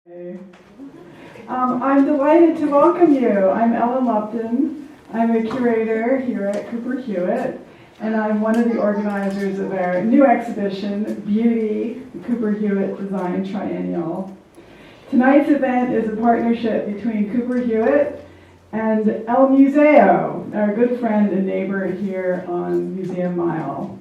I'm delighted to welcome you. I'm Ellen Lupton. I'm a curator here at Cooper Hewitt, and I'm one of the organizers of our new exhibition, Beauty, the Cooper Hewitt Design Triennial. Tonight's event is a partnership between Cooper Hewitt and El Museo, our good friend and neighbor here on Museum Mile.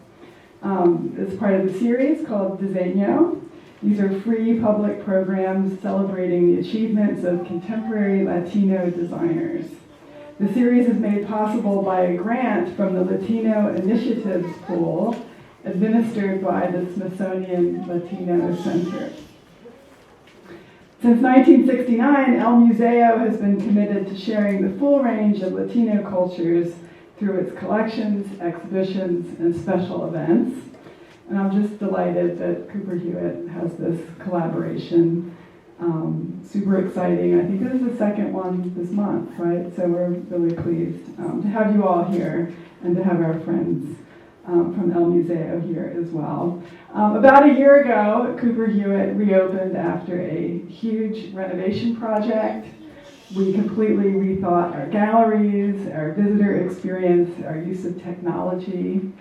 It's part of the series called Diseño. These are free public programs celebrating the achievements of contemporary Latino designers. The series is made possible by a grant from the Latino Initiatives Pool, administered by the Smithsonian Latino Center. Since 1969, El Museo has been committed to sharing the full range of Latino cultures through its collections, exhibitions, and special events. And I'm just delighted that Cooper Hewitt has this collaboration. Super exciting. I think this is the second one this month, right? So we're really pleased to have you all here and to have our friends from El Museo here as well. About a year ago, Cooper Hewitt reopened after a huge renovation project. We completely rethought our galleries, our visitor experience, our use of technology.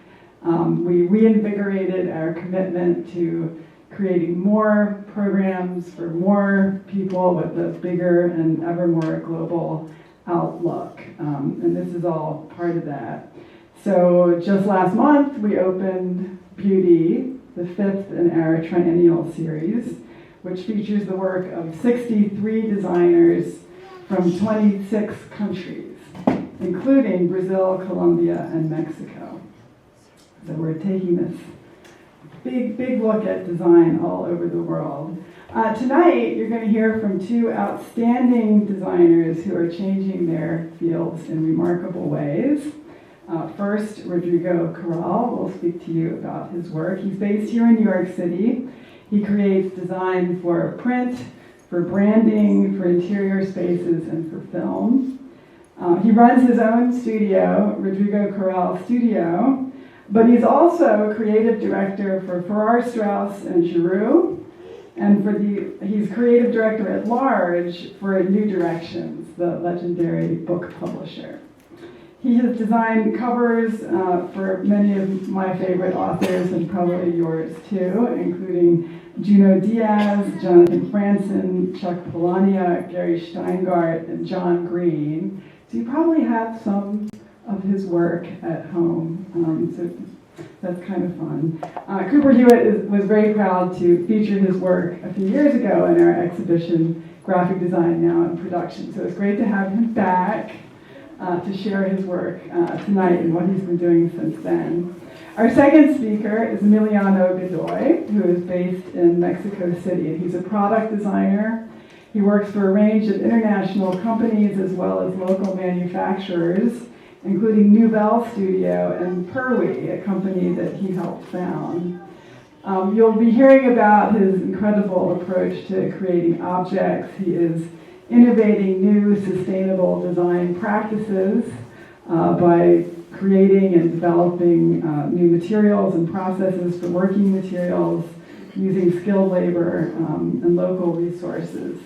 We reinvigorated our commitment to creating more programs for more people with a bigger and ever more global outlook. And this is all part of that. So just last month, we opened Beauty, the fifth in our triennial series, which features the work of 63 designers from 26 countries, including Brazil, Colombia, and Mexico. So we're taking this big look at design all over the world. Tonight, you're going to hear from two outstanding designers who are changing their fields in remarkable ways. First, Rodrigo Corral will speak to you about his work. He's based here in New York City. He creates design for print, for branding, for interior spaces, and for film. He runs his own studio, Rodrigo Corral Studio, but he's also creative director for Farrar, Straus, and Giroux, and he's creative director at large for New Directions, the legendary book publisher. He has designed covers for many of my favorite authors, and probably yours too, including Junot Díaz, Jonathan Franzen, Chuck Palahniuk, Gary Shteyngart, and John Green. So you probably have some of his work at home, so that's kind of fun. Cooper Hewitt was very proud to feature his work a few years ago in our exhibition, Graphic Design Now in Production. So it's great to have him back to share his work tonight and what he's been doing since then. Our second speaker is Emiliano Godoy, who is based in Mexico City, and he's a product designer. He works for a range of international companies as well as local manufacturers, including Nouvelle Studio and Perwi, a company that he helped found. You'll be hearing about his incredible approach to creating objects. He is innovating new sustainable design practices by creating and developing new materials and processes for working materials, using skilled labor and local resources.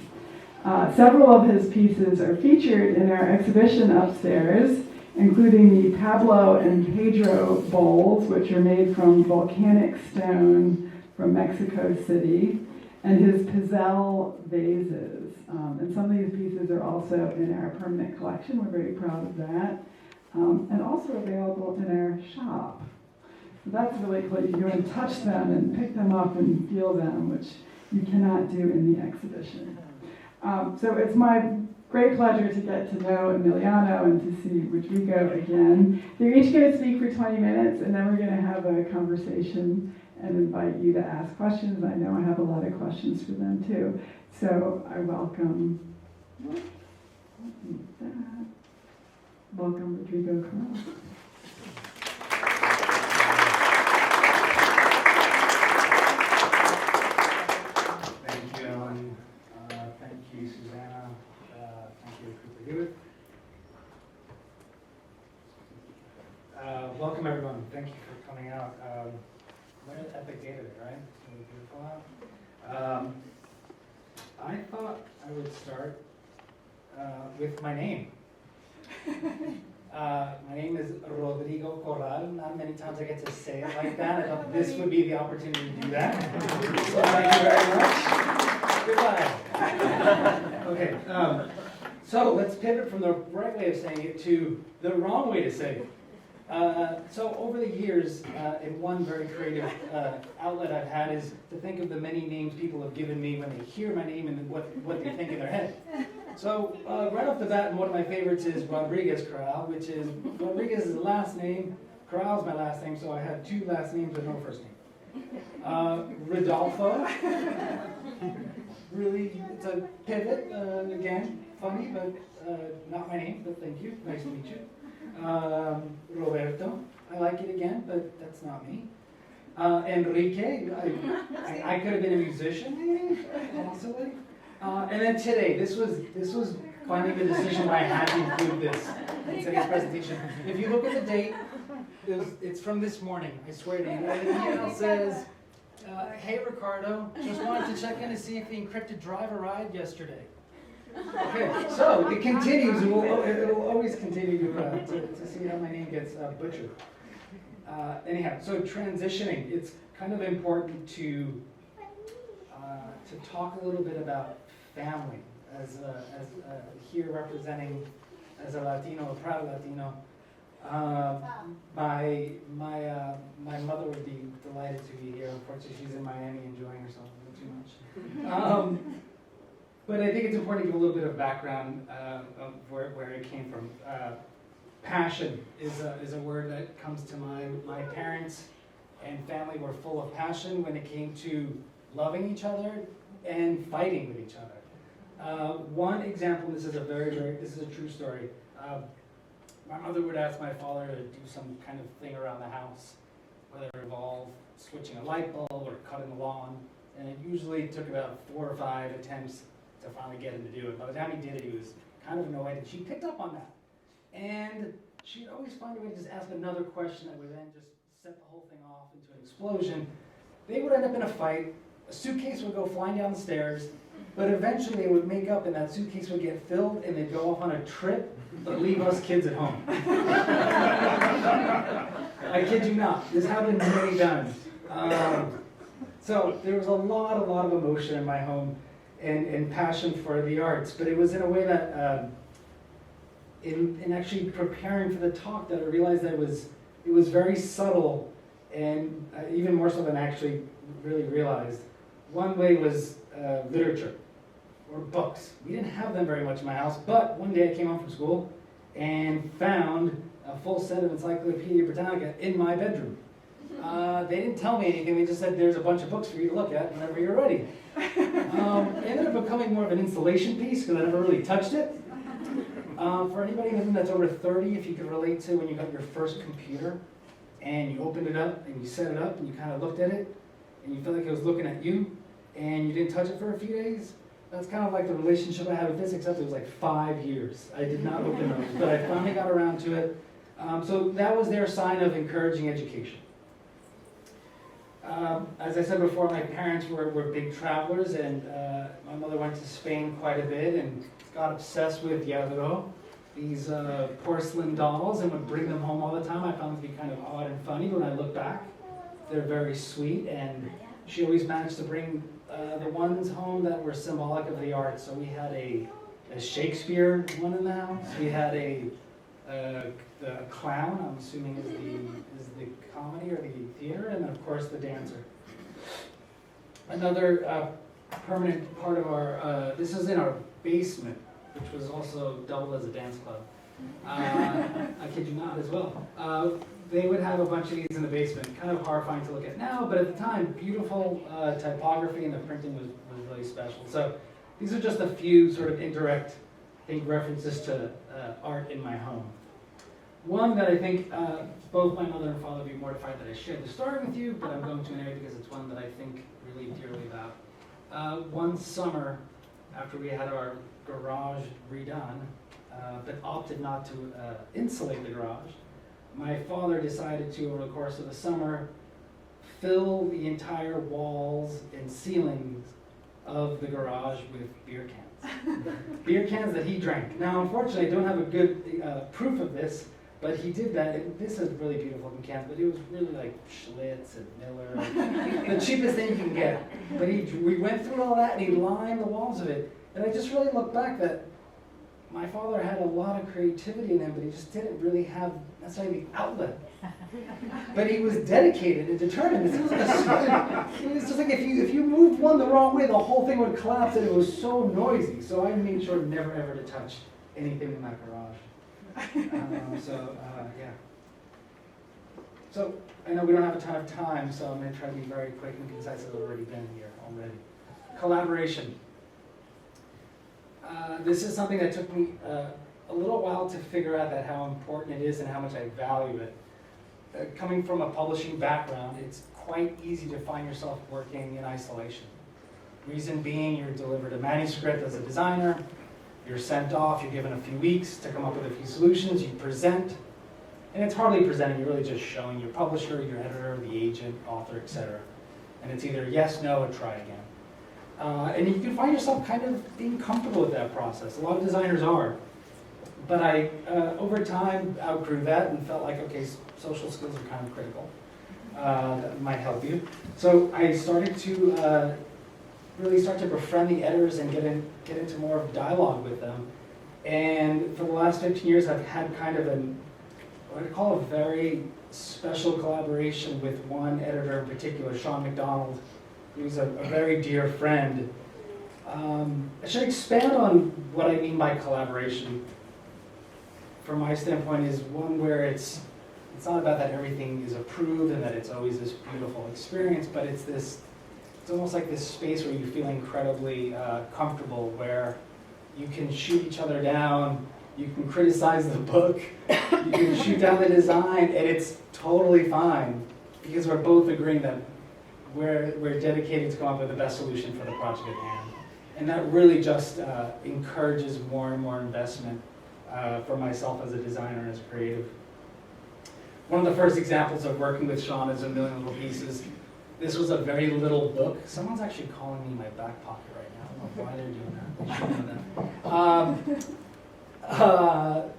Several of his pieces are featured in our exhibition upstairs, including the Pablo and Pedro bowls, which are made from volcanic stone from Mexico City, and his Pizel vases. And some of these pieces are also in our permanent collection. We're very proud of that. And also available in our shop. So that's really cool. You can go and touch them and pick them up and feel them, which you cannot do in the exhibition. So it's my great pleasure to get to know Emiliano and to see Rodrigo again. They're each going to speak for 20 minutes, and then we're going to have a conversation and invite you to ask questions. I know I have a lot of questions for them too. So I welcome Rodrigo Corral. Thank you, Ellen. Thank you, Susanna. Thank you, Cooper Hewitt. Welcome, everyone. Thank you for coming out. What an epic day today, right? It's really beautiful out. I thought I would start with my name. My name is Rodrigo Corral. Not many times I get to say it like that. I thought this would be the opportunity to do that. So thank you very much. Goodbye. Okay. So let's pivot from the right way of saying it to the wrong way to say it. So over the years, and one very creative outlet I've had is to think of the many names people have given me when they hear my name and what they think in their head. So right off the bat, one of my favorites is Rodriguez Corral, which is Rodriguez is the last name, Corral is my last name, so I have two last names but no first name. Rodolfo, really, it's a pivot, again, funny, but not my name, but thank you, nice to meet you. Roberto, I like it again, but that's not me. Enrique, I could have been a musician, maybe, possibly. And then today, this was finally the decision where I had to include this in today's presentation. If you look at the date, it's from this morning, I swear to you. And the email says, hey Ricardo, just wanted to check in to see if the encrypted drive arrived yesterday. Okay, so it continues, it will always continue to see how my name gets butchered. Anyhow, so transitioning, it's kind of important to talk a little bit about family, as here representing as a Latino, a proud Latino. My mother would be delighted to be here. Unfortunately, she's in Miami enjoying herself a little too much. But I think it's important to give a little bit of background of where it came from. Passion is a word that comes to mind. My parents and family were full of passion when it came to loving each other and fighting with each other. One example, this is a true story. My mother would ask my father to do some kind of thing around the house, whether it involved switching a light bulb or cutting the lawn, and it usually took about 4 or 5 attempts to finally get him to do it. By the time he did it, he was kind of annoyed, and she picked up on that. And she'd always find a way to just ask another question that would then just set the whole thing off into an explosion. They would end up in a fight, a suitcase would go flying down the stairs, but eventually they would make up and that suitcase would get filled and they'd go off on a trip, but leave us kids at home. I kid you not, this happened many times. So there was a lot of emotion in my home and passion for the arts, but it was in a way that in actually preparing for the talk that I realized that it was very subtle and even more so than I actually really realized. One way was literature or books. We didn't have them very much in my house, but one day I came home from school and found a full set of Encyclopedia Britannica in my bedroom. They didn't tell me anything, they just said there's a bunch of books for you to look at whenever you're ready. It ended up becoming more of an installation piece because I never really touched it. For anybody in the room that's over 30, if you could relate to when you got your first computer and you opened it up and you set it up and you kind of looked at it and you felt like it was looking at you and you didn't touch it for a few days, that's kind of like the relationship I had with this, except it was like 5 years. I did not open those, but I finally got around to it. So that was their sign of encouraging education. As I said before, my parents were big travelers, and my mother went to Spain quite a bit and got obsessed with Giroux, these porcelain dolls, and would bring them home all the time. I found them to be kind of odd and funny, but when I look back, they're very sweet, and she always managed to bring the ones home that were symbolic of the arts. So we had a Shakespeare one in the house. We had the clown, I'm assuming is the comedy or the theater, and then of course the dancer. Another permanent part of our, this is in our basement, which was also doubled as a dance club. I kid you not as well. They would have a bunch of these in the basement, kind of horrifying to look at now, but at the time, beautiful typography and the printing was really special. So these are just a few sort of indirect, references to art in my home. One that I think both my mother and father would be mortified that I shared the story with you, but I'm going to anyway because it's one that I think really dearly about. One summer, after we had our garage redone, but opted not to insulate the garage, my father decided to, over the course of the summer, fill the entire walls and ceilings of the garage with beer cans. Beer cans that he drank. Now, unfortunately, I don't have a good proof of this, but he did that. This is really beautiful looking cans, but it was really like Schlitz and Miller, the cheapest thing you can get. But we went through all that and he lined the walls of it. And I just really look back that my father had a lot of creativity in him, but he just didn't really have necessarily the outlet. But he was dedicated and determined. It was just like if you moved one the wrong way, the whole thing would collapse, and it was so noisy. So I made sure never ever to touch anything in that garage. Yeah. So I know we don't have a ton of time, so I'm going to try to be very quick and concise. I've already been here already. Collaboration. This is something that took me a little while to figure out that how important it is and how much I value it. Coming from a publishing background, it's quite easy to find yourself working in isolation. Reason being, you're delivered a manuscript as a designer, you're sent off, you're given a few weeks to come up with a few solutions, you present, and it's hardly presenting, you're really just showing your publisher, your editor, the agent, author, etc. And it's either yes, no, or try again. And you can find yourself kind of being comfortable with that process. A lot of designers are. But I, over time, outgrew that and felt like, okay, social skills are kind of critical. That might help you. So I started to really start to befriend the editors and get into more of dialogue with them. And for the last 15 years, I've had kind of what I call a very special collaboration with one editor in particular, Sean McDonald, who's a very dear friend. I should expand on what I mean by collaboration. From my standpoint, is one where it's not about that everything is approved and that it's always this beautiful experience, but it's almost like this space where you feel incredibly comfortable, where you can shoot each other down, you can criticize the book, you can shoot down the design, and it's totally fine because we're both agreeing that we're dedicated to come up with the best solution for the project at hand. And that really just encourages more and more investment for myself as a designer and as a creative. One of the first examples of working with Sean is A Million Little Pieces. This was a very little book. Someone's actually calling me in my back pocket right now. I don't know why they're doing that. They should know that.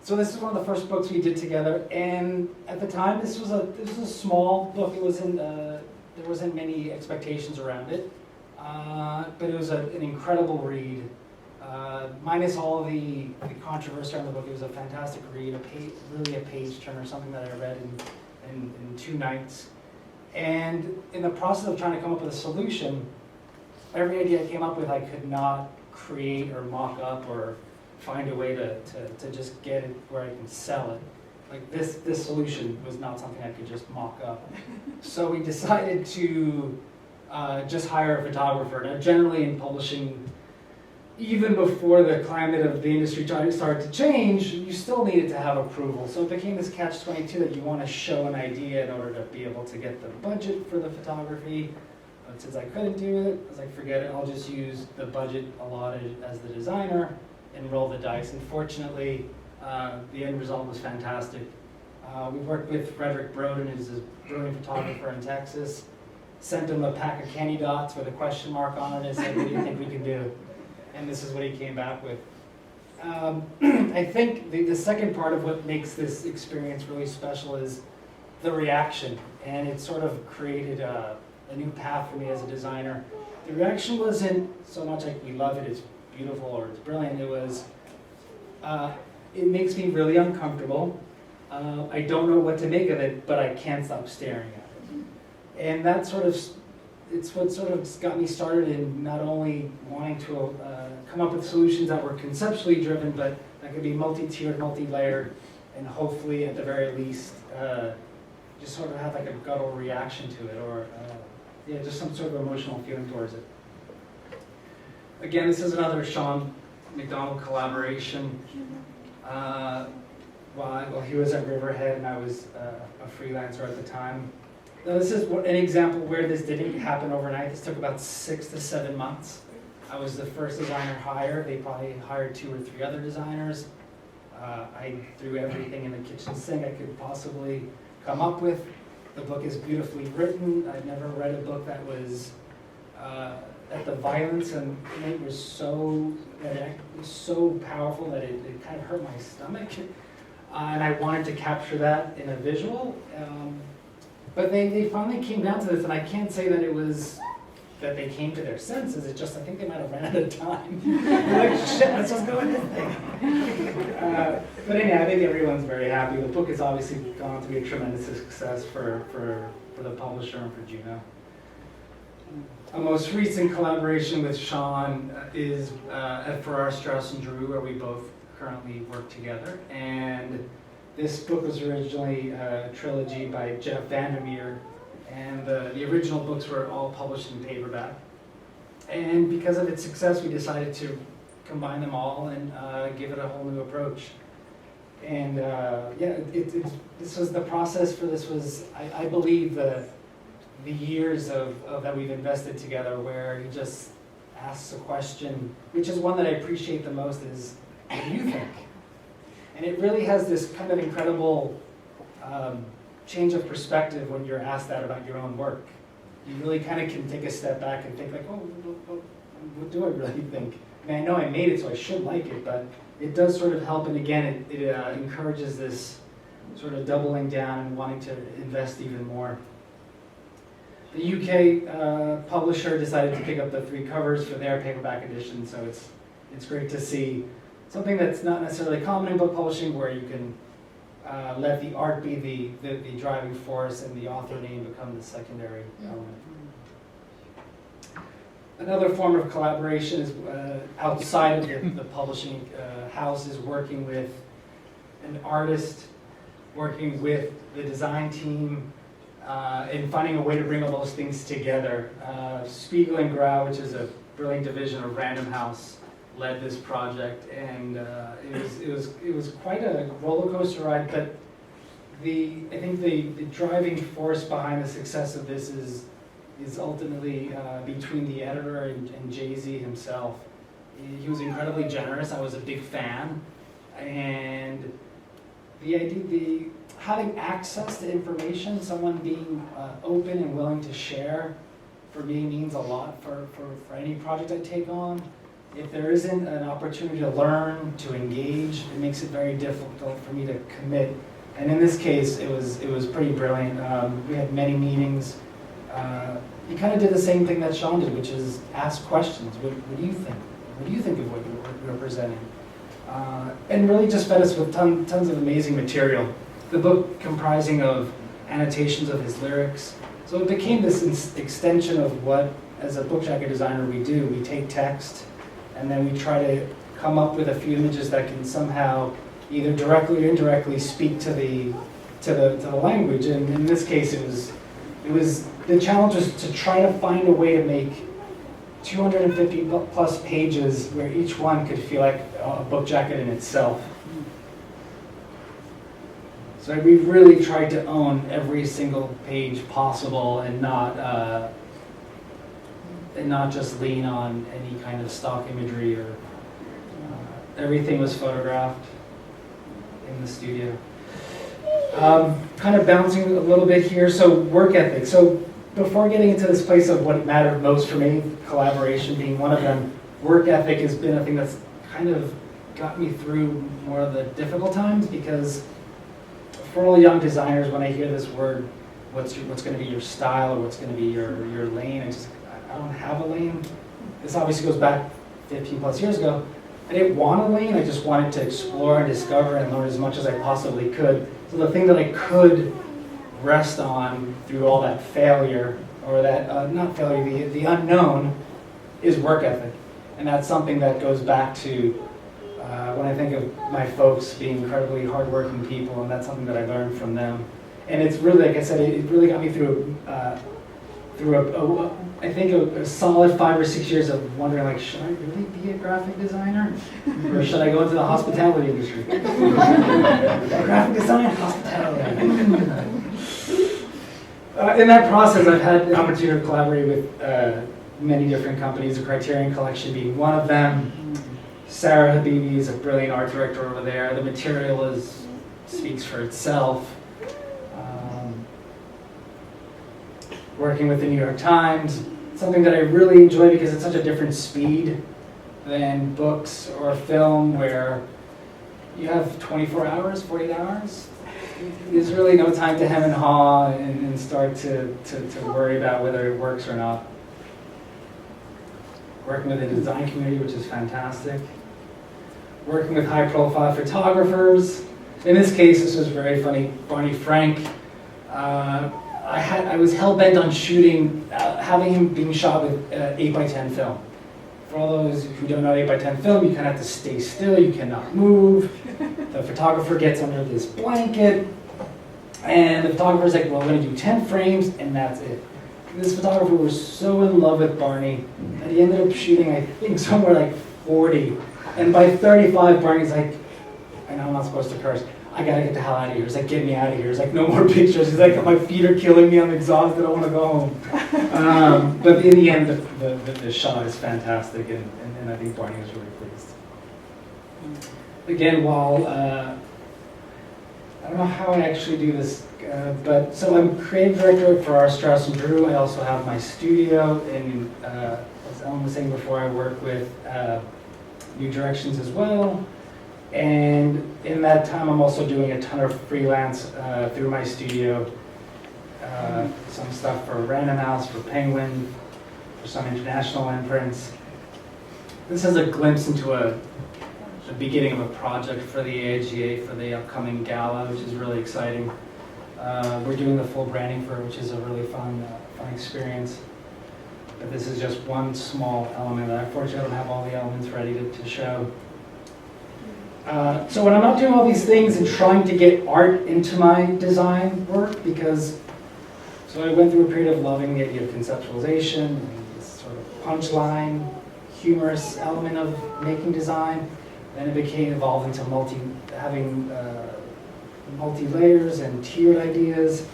So this is one of the first books we did together, and at the time this was a small book. It wasn't there wasn't many expectations around it, but it was an incredible read. Minus all the controversy around the book, it was a fantastic read. Really a page turner, something that I read in 2 nights. And in the process of trying to come up with a solution, every idea I came up with I could not create or mock up or find a way to just get it where I can sell it. Like this solution was not something I could just mock up. So we decided to just hire a photographer. Now generally in publishing, even before the climate of the industry started to change, you still needed to have approval. So it became this catch-22 that you want to show an idea in order to be able to get the budget for the photography. But since I couldn't do it, I was like, forget it, I'll just use the budget allotted as the designer and roll the dice. And fortunately, the end result was fantastic. We worked with Frederick Broden, who's a brilliant photographer in Texas. Sent him a pack of candy dots with a question mark on it and said, what do you think we can do? And this is what he came back with. I think the second part of what makes this experience really special is the reaction. And it sort of created a new path for me as a designer. The reaction wasn't so much like we love it, it's beautiful or it's brilliant. It was, it makes me really uncomfortable. I don't know what to make of it, but I can't stop staring at it. And that sort of, it's what sort of got me started in not only wanting to come up with solutions that were conceptually driven, but that could be multi-tiered, multi-layered, and hopefully at the very least, just sort of have like a guttural reaction to it, or yeah, just some sort of emotional feeling towards it. Again, this is another Sean McDonald collaboration. While he was at Riverhead and I was a freelancer at the time. Now this is an example where this didn't happen overnight. This took about 6 to 7 months. I was the first designer hired. They probably hired 2 or 3 other designers. I threw everything in the kitchen sink I could possibly come up with. The book is beautifully written. I've never read a book that was that the violence in it was so powerful that it kind of hurt my stomach, and I wanted to capture that in a visual. But they finally came down to this, and I can't say that it was that they came to their senses. It just, I think they might have ran out of time. They're like, shit, let's just go with this thing. But anyhow, I think everyone's very happy. The book has obviously gone on to be a tremendous success for the publisher and for Junot. A most recent collaboration with Sean is at Farrar, Straus, and Giroux, where we both currently work together. And this book was originally a trilogy by Jeff Vandermeer, and the original books were all published in paperback. And because of its success, we decided to combine them all and give it a whole new approach. And yeah, this was the process for this was, I believe, the years of that we've invested together, where he just asks a question, which is one that I appreciate the most, is, what do you think? And it really has this kind of incredible change of perspective when you're asked that about your own work. You really kind of can take a step back and think like, oh, what do I really think? I mean, I know I made it, so I should like it, but it does sort of help, and again, it encourages this sort of doubling down and wanting to invest even more. The UK publisher decided to pick up the 3 covers for their paperback edition, so it's great to see something that's not necessarily common in book publishing, where you can let the art be the driving force and the author name become the secondary element. Another form of collaboration is outside of the publishing house, is working with an artist, working with the design team, and finding a way to bring all those things together. Spiegel and Grau, which is a brilliant division of Random House, led this project, and it was quite a roller coaster ride. But I think the driving force behind the success of this is ultimately between the editor and Jay-Z himself. He was incredibly generous. I was a big fan, and the idea, having access to information, someone being open and willing to share, for me means a lot for any project I take on. If there isn't an opportunity to learn, to engage, it makes it very difficult for me to commit. And in this case, it was pretty brilliant. We had many meetings. He kind of did the same thing that Sean did, which is ask questions. What do you think? What do you think of what you're presenting? And really just fed us with tons of amazing material. The book comprising of annotations of his lyrics. So it became this extension of what, as a book jacket designer, we do. We take text, and then we try to come up with a few images that can somehow either directly or indirectly speak to the language. And in this case, it was the challenge was to try to find a way to make 250 plus pages where each one could feel like a book jacket in itself. So we've really tried to own every single page possible, and not just lean on any kind of stock imagery, or everything was photographed in the studio. Kind of bouncing a little bit here, so work ethic. So before getting into this place of what mattered most for me, collaboration being one of them, work ethic has been a thing that's kind of got me through more of the difficult times, because for all young designers, when I hear this word, what's going to be your style, or what's going to be your lane, I don't have a lane. This obviously goes back 15 plus years ago. I didn't want a lane, I just wanted to explore and discover and learn as much as I possibly could. So the thing that I could rest on through all that failure, or that, not failure, the unknown, is work ethic. And that's something that goes back to when I think of my folks being incredibly hardworking people, and that's something that I learned from them. And it's really, like I said, it really got me through I think a solid 5 or 6 years of wondering, like, should I really be a graphic designer? Or should I go into the hospitality industry? Graphic design, hospitality. In that process, I've had the opportunity to collaborate with many different companies, the Criterion Collection being one of them. Sarah Habibi is a brilliant art director over there. The material speaks for itself. Working with the New York Times, something that I really enjoy because it's such a different speed than books or film where you have 24 hours, 48 hours. There's really no time to hem and haw and start to worry about whether it works or not. Working with the design community, which is fantastic. Working with high-profile photographers. In this case, this was very funny. Barney Frank. I was hell-bent on shooting, having him being shot with 8x10 film. For all those who don't know 8x10 film, you kind of have to stay still, you cannot move. The photographer gets under this blanket, and the photographer's like, well, we're going to do 10 frames, and that's it. This photographer was so in love with Barney that he ended up shooting, I think, somewhere like 40. And by 35, Barney's like, I know I'm not supposed to curse, I gotta get the hell out of here. He's like, get me out of here. He's like, no more pictures. He's like, my feet are killing me, I'm exhausted, I want to go home. But in the end, the shot is fantastic, and I think Barney was really pleased. Again, while, I don't know how I actually do this, but so I'm creative director for our Straus and Giroux. I also have my studio, and as Ellen was saying before, I work with New Directions as well. And in that time, I'm also doing a ton of freelance through my studio. Some stuff for Random House, for Penguin, for some international imprints. This is a glimpse into the beginning of a project for the AIGA for the upcoming gala, which is really exciting. We're doing the full branding for it, which is a really fun experience. But this is just one small element. Unfortunately, I don't have all the elements ready to show. So when I'm not doing all these things and trying to get art into my design work, so I went through a period of loving the idea of conceptualization, and this sort of punchline, humorous element of making design. Then it evolved into having multi-layers and tiered ideas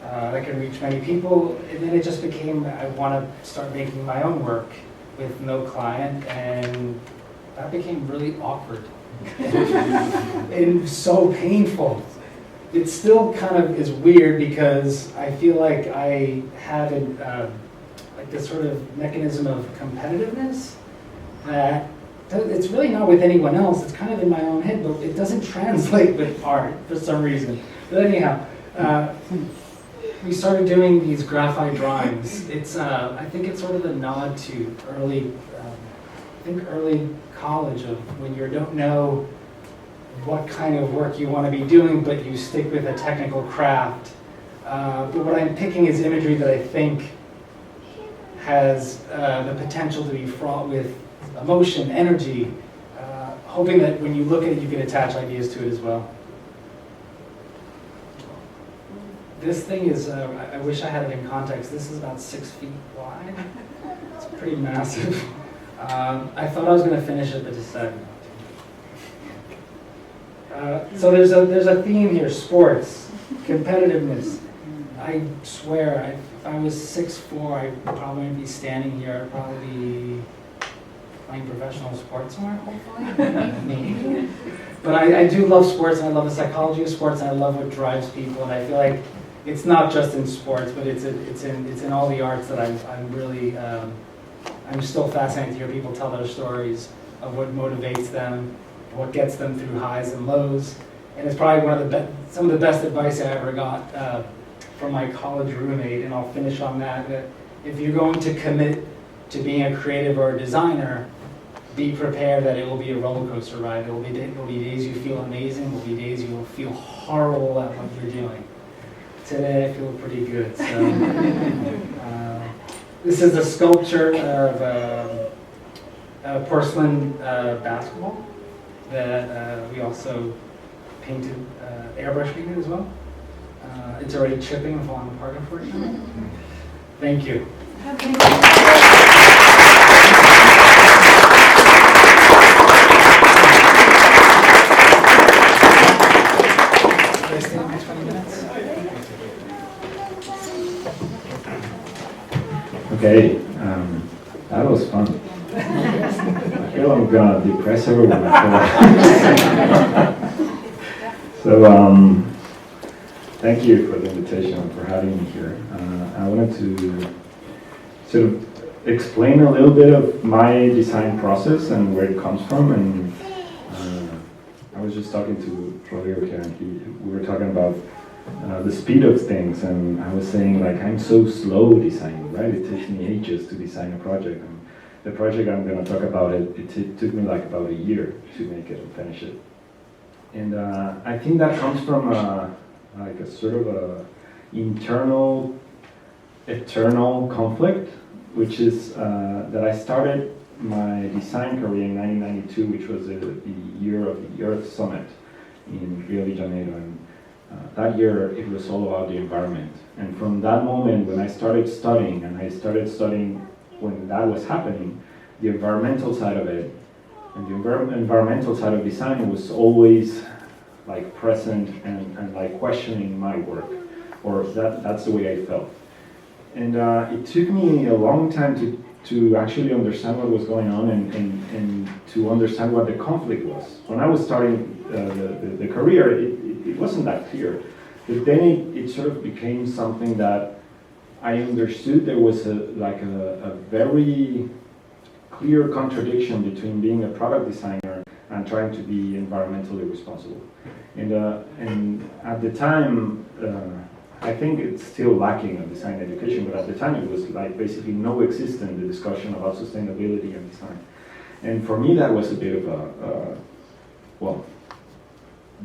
that can reach many people. And then it just became, I want to start making my own work with no client, and that became really awkward. And so painful. It still kind of is weird because I feel like I have like this sort of mechanism of competitiveness that it's really not with anyone else. It's kind of in my own head, but it doesn't translate with art for some reason. But anyhow, we started doing these graphite drawings. It's I think it's sort of a nod to early college, of when you don't know what kind of work you want to be doing, but you stick with a technical craft. But what I'm picking is imagery that I think has the potential to be fraught with emotion, energy, hoping that when you look at it, you can attach ideas to it as well. This thing is, I wish I had it in context, this is about 6 feet wide. It's pretty massive. I thought I was going to finish it, but decided not to. So there's a theme here: sports, competitiveness. I swear, if I was 6'4", I'd probably be standing here. I'd probably be playing professional sports somewhere, hopefully. Maybe. But I do love sports, and I love the psychology of sports, and I love what drives people. And I feel like it's not just in sports, but it's in all the arts that I'm really. I'm still fascinated to hear people tell their stories of what motivates them, what gets them through highs and lows. And it's probably some of the best advice I ever got from my college roommate, and I'll finish on that if you're going to commit to being a creative or a designer, be prepared that it will be a roller coaster ride. There will be days you feel amazing, there will be days you will feel horrible at what you're doing. Today I feel pretty good. So. This is a sculpture of a porcelain basketball that we also painted, airbrush painted as well. It's already chipping and falling apart, unfortunately. Thank you. Should I stay on for 20 minutes? Okay, that was fun. I feel I'm gonna depress everyone. So, thank you for the invitation and for having me here. I wanted to sort of explain a little bit of my design process and where it comes from. And I was just talking to Rodrigo here, and we were talking about the speed of things, and I was saying, like, I'm so slow designing, right? It takes me ages to design a project. And the project I'm going to talk about, it took me like about a year to make it and finish it. And I think that comes from like a sort of a internal, eternal conflict, which is that I started my design career in 1992, which was the year of the Earth Summit in Rio de Janeiro. And that year, it was all about the environment. And from that moment, when I started studying, and I started studying when that was happening, the environmental side of it, and the environmental side of design was always like present and like questioning my work, or that's the way I felt. And it took me a long time to actually understand what was going on and to understand what the conflict was. When I was starting the career, it wasn't that clear. But then it sort of became something that I understood there was a very clear contradiction between being a product designer and trying to be environmentally responsible. And at the time, I think it's still lacking in design education, but at the time it was like basically no existent the discussion about sustainability and design. And for me that was a bit of a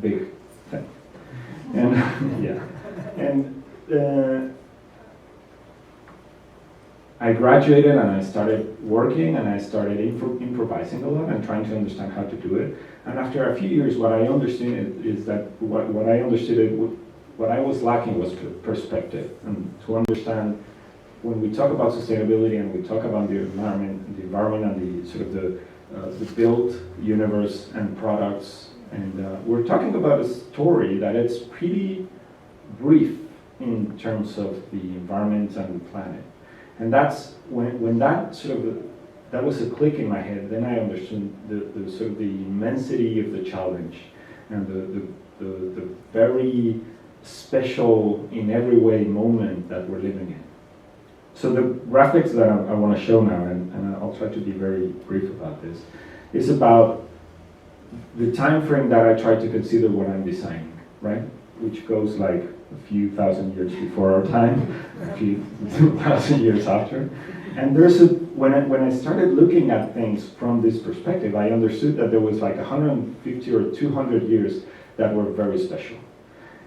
big thing. And yeah, and I graduated and I started working and I started improvising a lot and trying to understand how to do it. And after a few years, what I understood is that what I was lacking was perspective, and to understand when we talk about sustainability and we talk about the environment and the sort of the built universe and products, and we're talking about a story that is pretty brief in terms of the environment and the planet. And that's when that sort of that was a click in my head. Then I understood the sort of the immensity of the challenge and the very special in every way moment that we're living in. So the graphics that I want to show now, and I'll try to be very brief about this, is about the time frame that I try to consider when I'm designing, right? Which goes like a few thousand years before our time, a few thousand years after. And when I started looking at things from this perspective, I understood that there was like 150 or 200 years that were very special.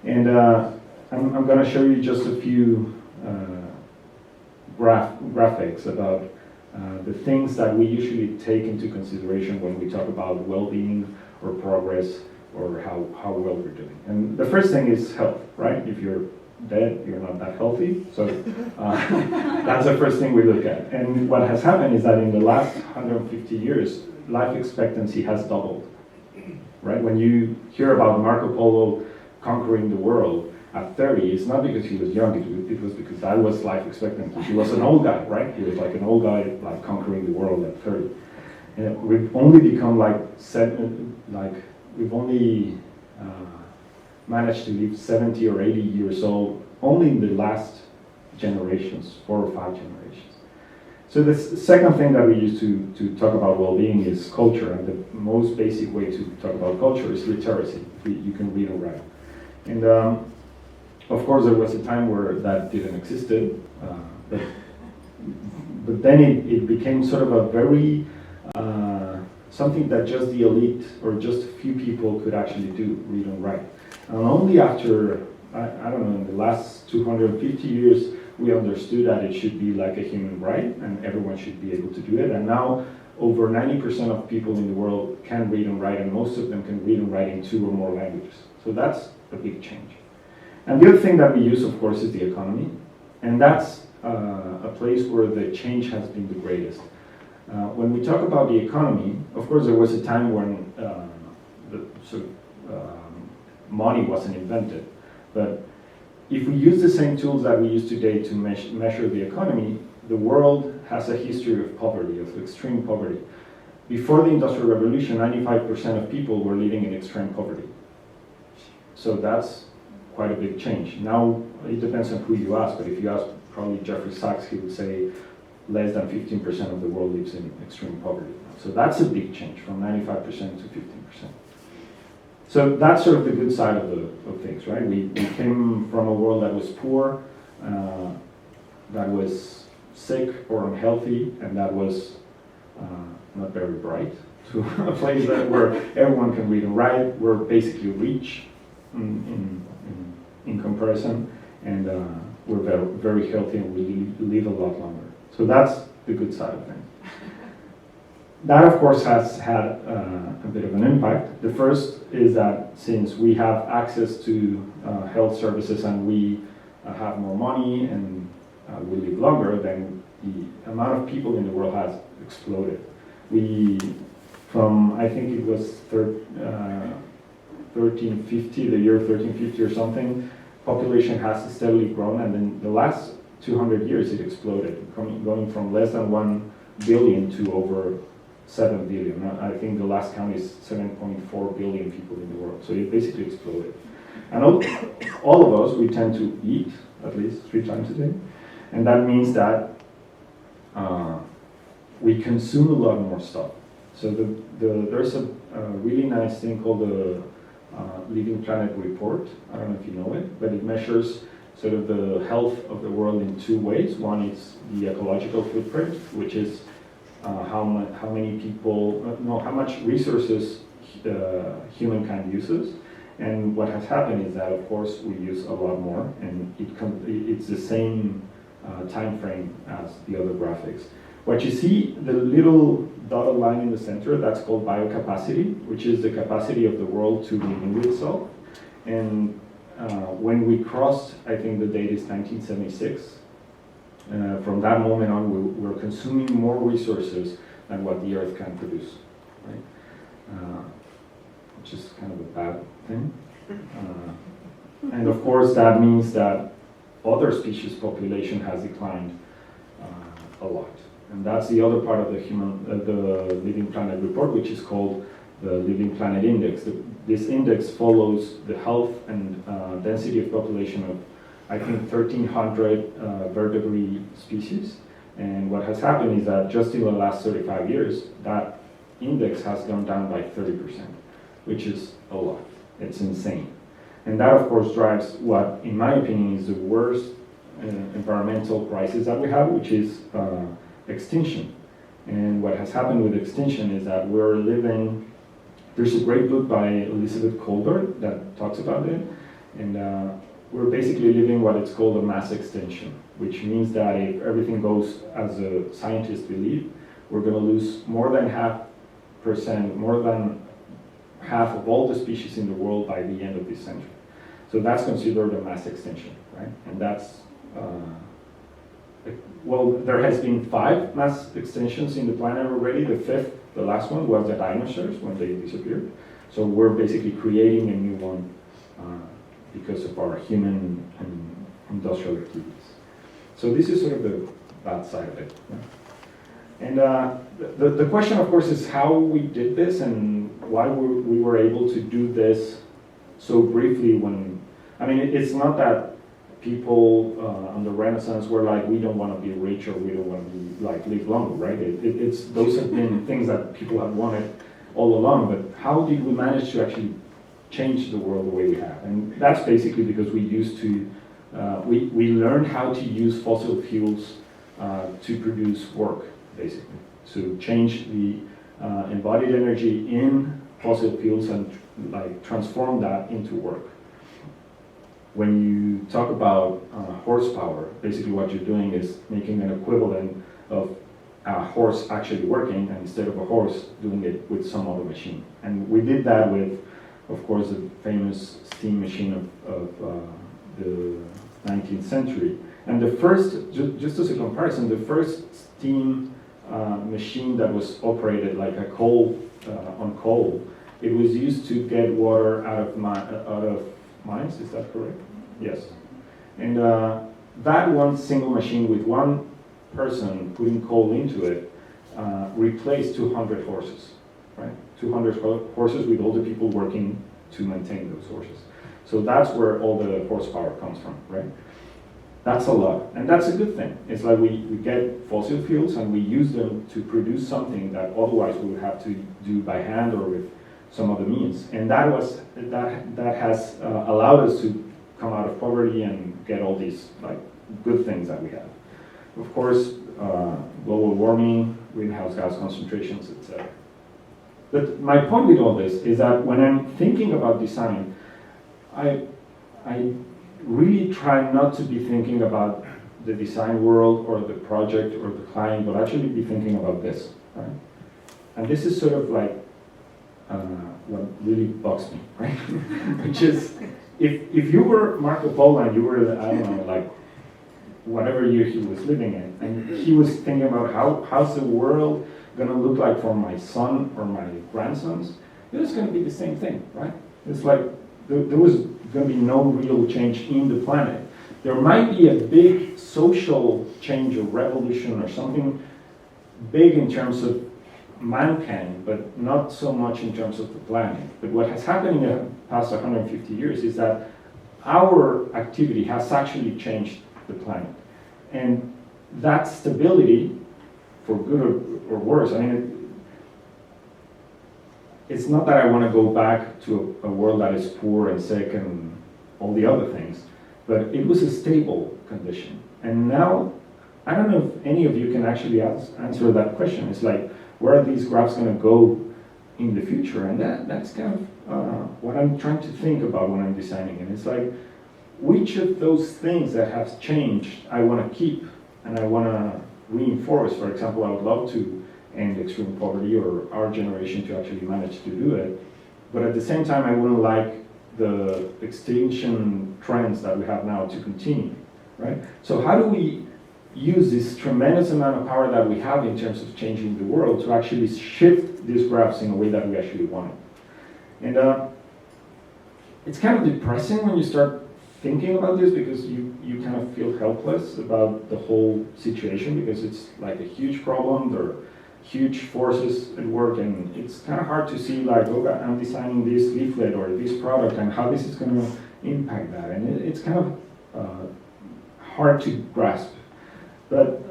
And I'm going to show you just a few graphics about the things that we usually take into consideration when we talk about well-being or progress or how well we're doing. And the first thing is health, right? If you're dead, you're not that healthy. So that's the first thing we look at. And what has happened is that in the last 150 years, life expectancy has doubled, right? When you hear about Marco Polo conquering the world at 30, it's not because he was young, it was because that was life expectancy. He was an old guy, right? He was like an old guy like conquering the world at 30. And we've only become we've only managed to live 70 or 80 years old only in the last generations, 4 or 5 generations. So the second thing that we use to talk about well-being is culture, and the most basic way to talk about culture is literacy. You can read and write. And of course there was a time where that didn't exist, but then it became sort of a very something that just the elite or just a few people could actually do, read and write. And only after, I don't know, in the last 250 years, we understood that it should be like a human right and everyone should be able to do it. And now over 90% of people in the world can read and write, and most of them can read and write in 2 or more languages. So that's a big change. And the other thing that we use, of course, is the economy. And that's a place where the change has been the greatest. When we talk about the economy, of course, there was a time when money wasn't invented. But if we use the same tools that we use today to measure the economy, the world has a history of poverty, of extreme poverty. Before the Industrial Revolution, 95% of people were living in extreme poverty. So that's quite a big change. Now, it depends on who you ask, but if you ask probably Jeffrey Sachs, he would say less than 15% of the world lives in extreme poverty. So that's a big change, from 95% to 15%. So that's sort of the good side of things, right? We came from a world that was poor, that was sick or unhealthy, and that was not very bright, to a place where everyone can read and write. We're basically rich in comparison, and we're very, very healthy, and we live a lot longer. So that's the good side of things. That, of course, has had a bit of an impact. The first is that since we have access to health services and we have more money and we live longer, then the amount of people in the world has exploded. From I think it was 1350, the year 1350 or something, population has steadily grown, and in the last 200 years it exploded, going from less than 1 billion to over 7 billion. I think the last count is 7.4 billion people in the world. So it basically exploded. And all of us, we tend to eat at least 3 times a day. And that means that we consume a lot more stuff. So there's a really nice thing called the Living Planet Report. I don't know if you know it, but it measures sort of the health of the world in 2 ways. One is the ecological footprint, which is how much resources humankind uses. And what has happened is that, of course, we use a lot more, and it's the same time frame as the other graphics. What you see, the little dotted line in the center, that's called biocapacity, which is the capacity of the world to renew itself. And when we crossed, I think the date is 1976, from that moment on, we're consuming more resources than what the Earth can produce, right? Which is kind of a bad thing. And of course, that means that other species population has declined a lot. And that's the other part of the Living Planet Report, which is called the Living Planet Index. This index follows the health and density of population of, I think, 1,300 vertebrate species. And what has happened is that just in the last 35 years, that index has gone down by 30%, which is a lot. It's insane. And that, of course, drives what, in my opinion, is the worst environmental crisis that we have, which is extinction. And what has happened with extinction is that we're living, there's a great book by Elizabeth Kolbert that talks about it, and we're basically living what it's called a mass extinction, which means that if everything goes as the scientists believe, we're going to lose more than half of all the species in the world by the end of this century. So that's considered a mass extinction, right? And that's, well, there has been 5 mass extinctions in the planet already. The 5th, the last one, was the dinosaurs when they disappeared. So we're basically creating a new one because of our human and industrial activities. So this is sort of the bad side of it. Yeah? And the question, of course, is how we did this and why we were able to do this so briefly when, I mean, it's not that people on the Renaissance were like, we don't want to be rich or we don't want to be like live longer, right? Those have been things that people have wanted all along, but how did we manage to actually change the world the way we have? And that's basically because we used to, we learned how to use fossil fuels to produce work, basically. So change the embodied energy in fossil fuels and like transform that into work. When you talk about horsepower, basically what you're doing is making an equivalent of a horse actually working, and instead of a horse doing it with some other machine. And we did that with, of course, the famous steam machine of the 19th century. And the first, just as a comparison, the first steam machine that was operated like a on coal, it was used to get water out of mines, is that correct? Yes. And that one single machine with one person putting coal into it replaced 200 horses, right? 200 horses with all the people working to maintain those horses. So that's where all the horsepower comes from, right? that's a lot, and that's a good thing. It's like we get fossil fuels and we use them to produce something that otherwise we would have to do by hand or with some other means. And that has allowed us to come out of poverty and get all these like good things that we have. Of course, global warming, greenhouse gas concentrations, etc. But my point with all this is that when I'm thinking about design, I really try not to be thinking about the design world or the project or the client, but actually be thinking about this, right? And this is sort of like what really bugs me, right? Which is, if you were Marco Polo and you were, I don't know, like whatever year he was living in, and he was thinking about how's the world gonna look like for my son or my grandsons, it was gonna be the same thing, right? It's like there was going to be no real change in the planet. There might be a big social change or revolution or something big in terms of mankind, but not so much in terms of the planet. But what has happened in the past 150 years is that our activity has actually changed the planet. And that stability, for good or worse, I mean, it's not that I want to go back to a world that is poor and sick and all the other things, but it was a stable condition. And now, I don't know if any of you can actually answer that question. It's like, where are these graphs going to go in the future? And that's kind of what I'm trying to think about when I'm designing. And it's like, which of those things that have changed I want to keep and I want to reinforce? For example, I would love to end extreme poverty, or our generation to actually manage to do it. But at the same time, I wouldn't like the extinction trends that we have now to continue, right? So how do we use this tremendous amount of power that we have in terms of changing the world to actually shift these graphs in a way that we actually want it? And it's kind of depressing when you start thinking about this, because you kind of feel helpless about the whole situation, because it's like a huge problem. There are huge forces at work, and it's kind of hard to see like, oh, I'm designing this leaflet or this product and how this is going to impact that. And it's kind of hard to grasp. But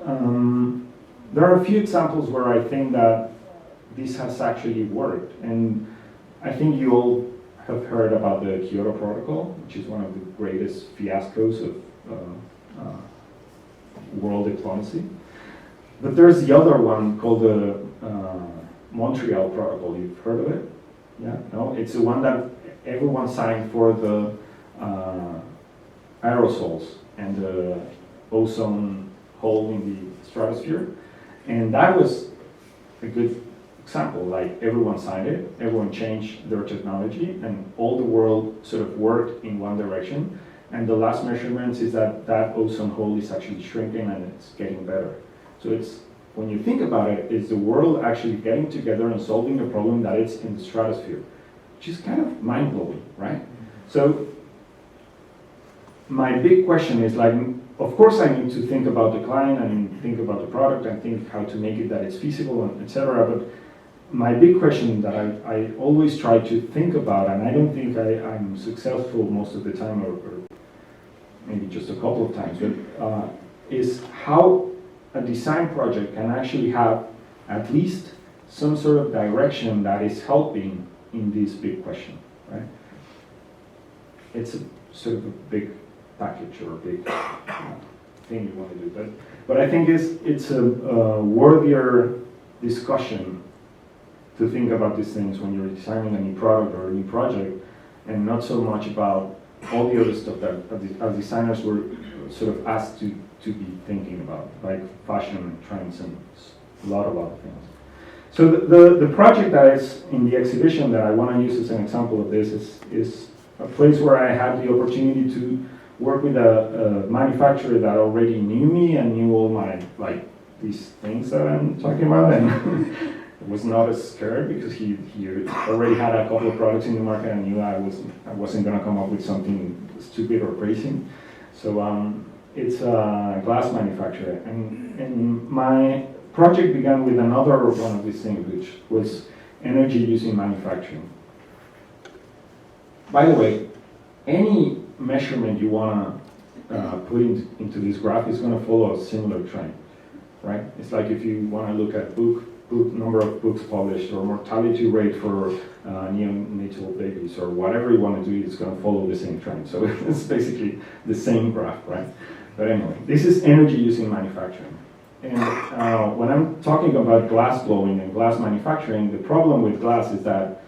there are a few examples where I think that this has actually worked. And I think you all have heard about the Kyoto Protocol, which is one of the greatest fiascos of world diplomacy. But there's the other one called the Montreal Protocol. You've heard of it? Yeah? No? It's the one that everyone signed for the aerosols and the ozone hole in the stratosphere. And that was a good example. Like, everyone signed it, everyone changed their technology, and all the world sort of worked in one direction. And the last measurements is that that ozone hole is actually shrinking and it's getting better. So it's, when you think about it, it's the world actually getting together and solving a problem that is in the stratosphere, which is kind of mind-blowing, right? So my big question is like, of course I need to think about the client and think about the product and think how to make it that it's feasible and etc. But my big question that I always try to think about, and I don't think I'm successful most of the time, or maybe just a couple of times, but is how a design project can actually have at least some sort of direction that is helping in this big question, right? It's a sort of a big package or a big thing you want to do, but I think it's a worthier discussion to think about these things when you're designing a new product or a new project, and not so much about all the other stuff that as designers were sort of asked to be thinking about, like fashion and trends and a lot of other things. So the project that is in the exhibition that I want to use as an example of this is a place where I had the opportunity to work with a manufacturer that already knew me and knew all my, like, these things that I'm talking about, and was not as scared because he already had a couple of products in the market and knew I wasn't going to come up with something stupid or crazy. So it's a glass manufacturer, and my project began with another one of these things, which was energy use in manufacturing. By the way, any measurement you want to put into this graph is going to follow a similar trend, right? It's like if you want to look at book number of books published or mortality rate for neonatal babies or whatever you want to do, it's going to follow the same trend. So it's basically the same graph, right? But anyway, this is energy use in manufacturing. And when I'm talking about glass blowing and glass manufacturing, the problem with glass is that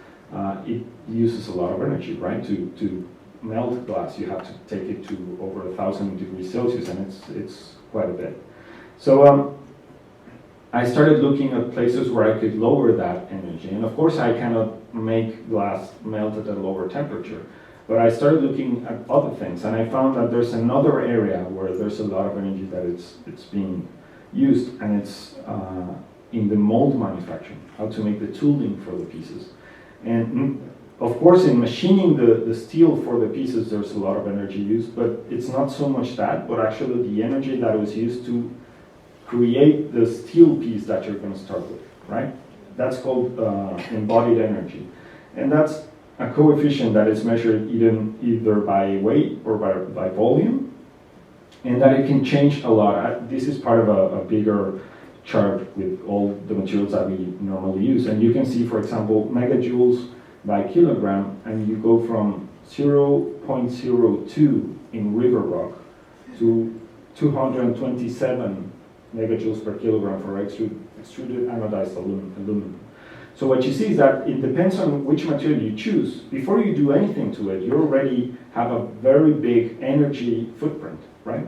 it uses a lot of energy, right? To melt glass, you have to take it to over 1,000 degrees Celsius, and it's quite a bit. So I started looking at places where I could lower that energy. And of course, I cannot make glass melt at a lower temperature. But I started looking at other things, and I found that there's another area where there's a lot of energy that it's being used, and it's in the mold manufacturing, how to make the tooling for the pieces. And of course, in machining the steel for the pieces, there's a lot of energy used, but it's not so much that, but actually the energy that was used to create the steel piece that you're going to start with, right? That's called embodied energy. And that's a coefficient that is measured either by weight or by volume, and that it can change a lot. This is part of a bigger chart with all the materials that we normally use. And you can see, for example, megajoules by kilogram, and you go from 0.02 in river rock to 227 megajoules per kilogram for extruded anodized aluminum. So what you see is that it depends on which material you choose. Before you do anything to it, you already have a very big energy footprint, right?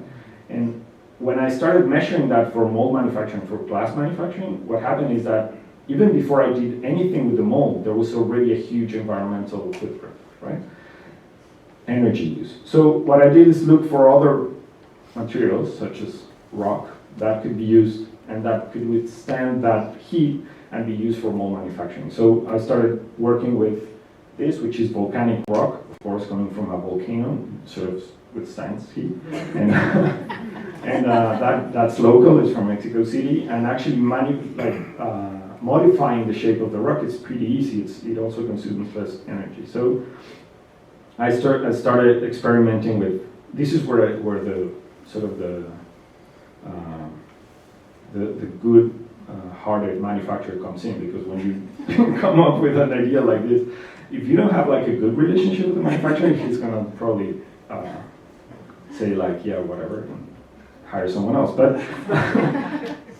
And when I started measuring that for mold manufacturing, for glass manufacturing, what happened is that even before I did anything with the mold, there was already a huge environmental footprint, right? Energy use. So what I did is look for other materials, such as rock, that could be used and that could withstand that heat and be used for mold manufacturing. So I started working with this, which is volcanic rock, of course, coming from a volcano, sort of withstands heat. And, that's local, it's from Mexico City, and actually modifying the shape of the rock is pretty easy. It also consumes less energy. So I started experimenting with, this is where the sort of the good hearted manufacturer comes in, because when you come up with an idea like this, if you don't have like a good relationship with the manufacturer, he's gonna probably say like, yeah, whatever, and hire someone else. But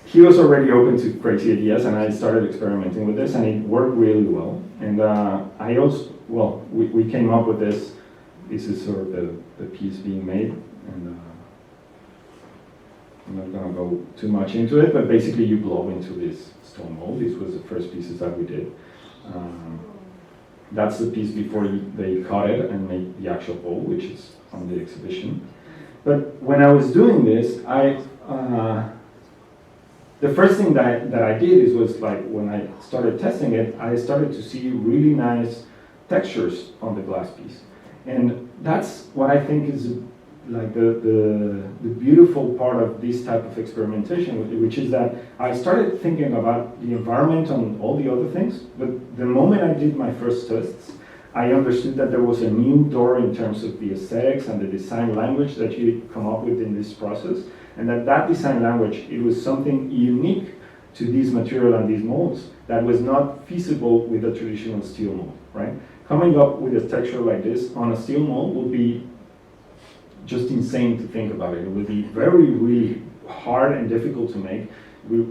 he was already open to crazy ideas, and I started experimenting with this, and it worked really well. And I also, we came up with this. This is sort of the piece being made, and I'm not going to go too much into it, but basically you blow into this stone mold. This was the first pieces that we did. That's the piece before they cut it and made the actual bowl, which is on the exhibition. But when I was doing this, the first thing that I did was like, when I started testing it, I started to see really nice textures on the glass piece. And that's what I think is like the beautiful part of this type of experimentation, which is that I started thinking about the environment and all the other things, but the moment I did my first tests, I understood that there was a new door in terms of the aesthetics and the design language that you come up with in this process, and that design language, it was something unique to this material and these molds that was not feasible with a traditional steel mold, right? Coming up with a texture like this on a steel mold would be just insane to think about it. It would be very, really hard and difficult to make,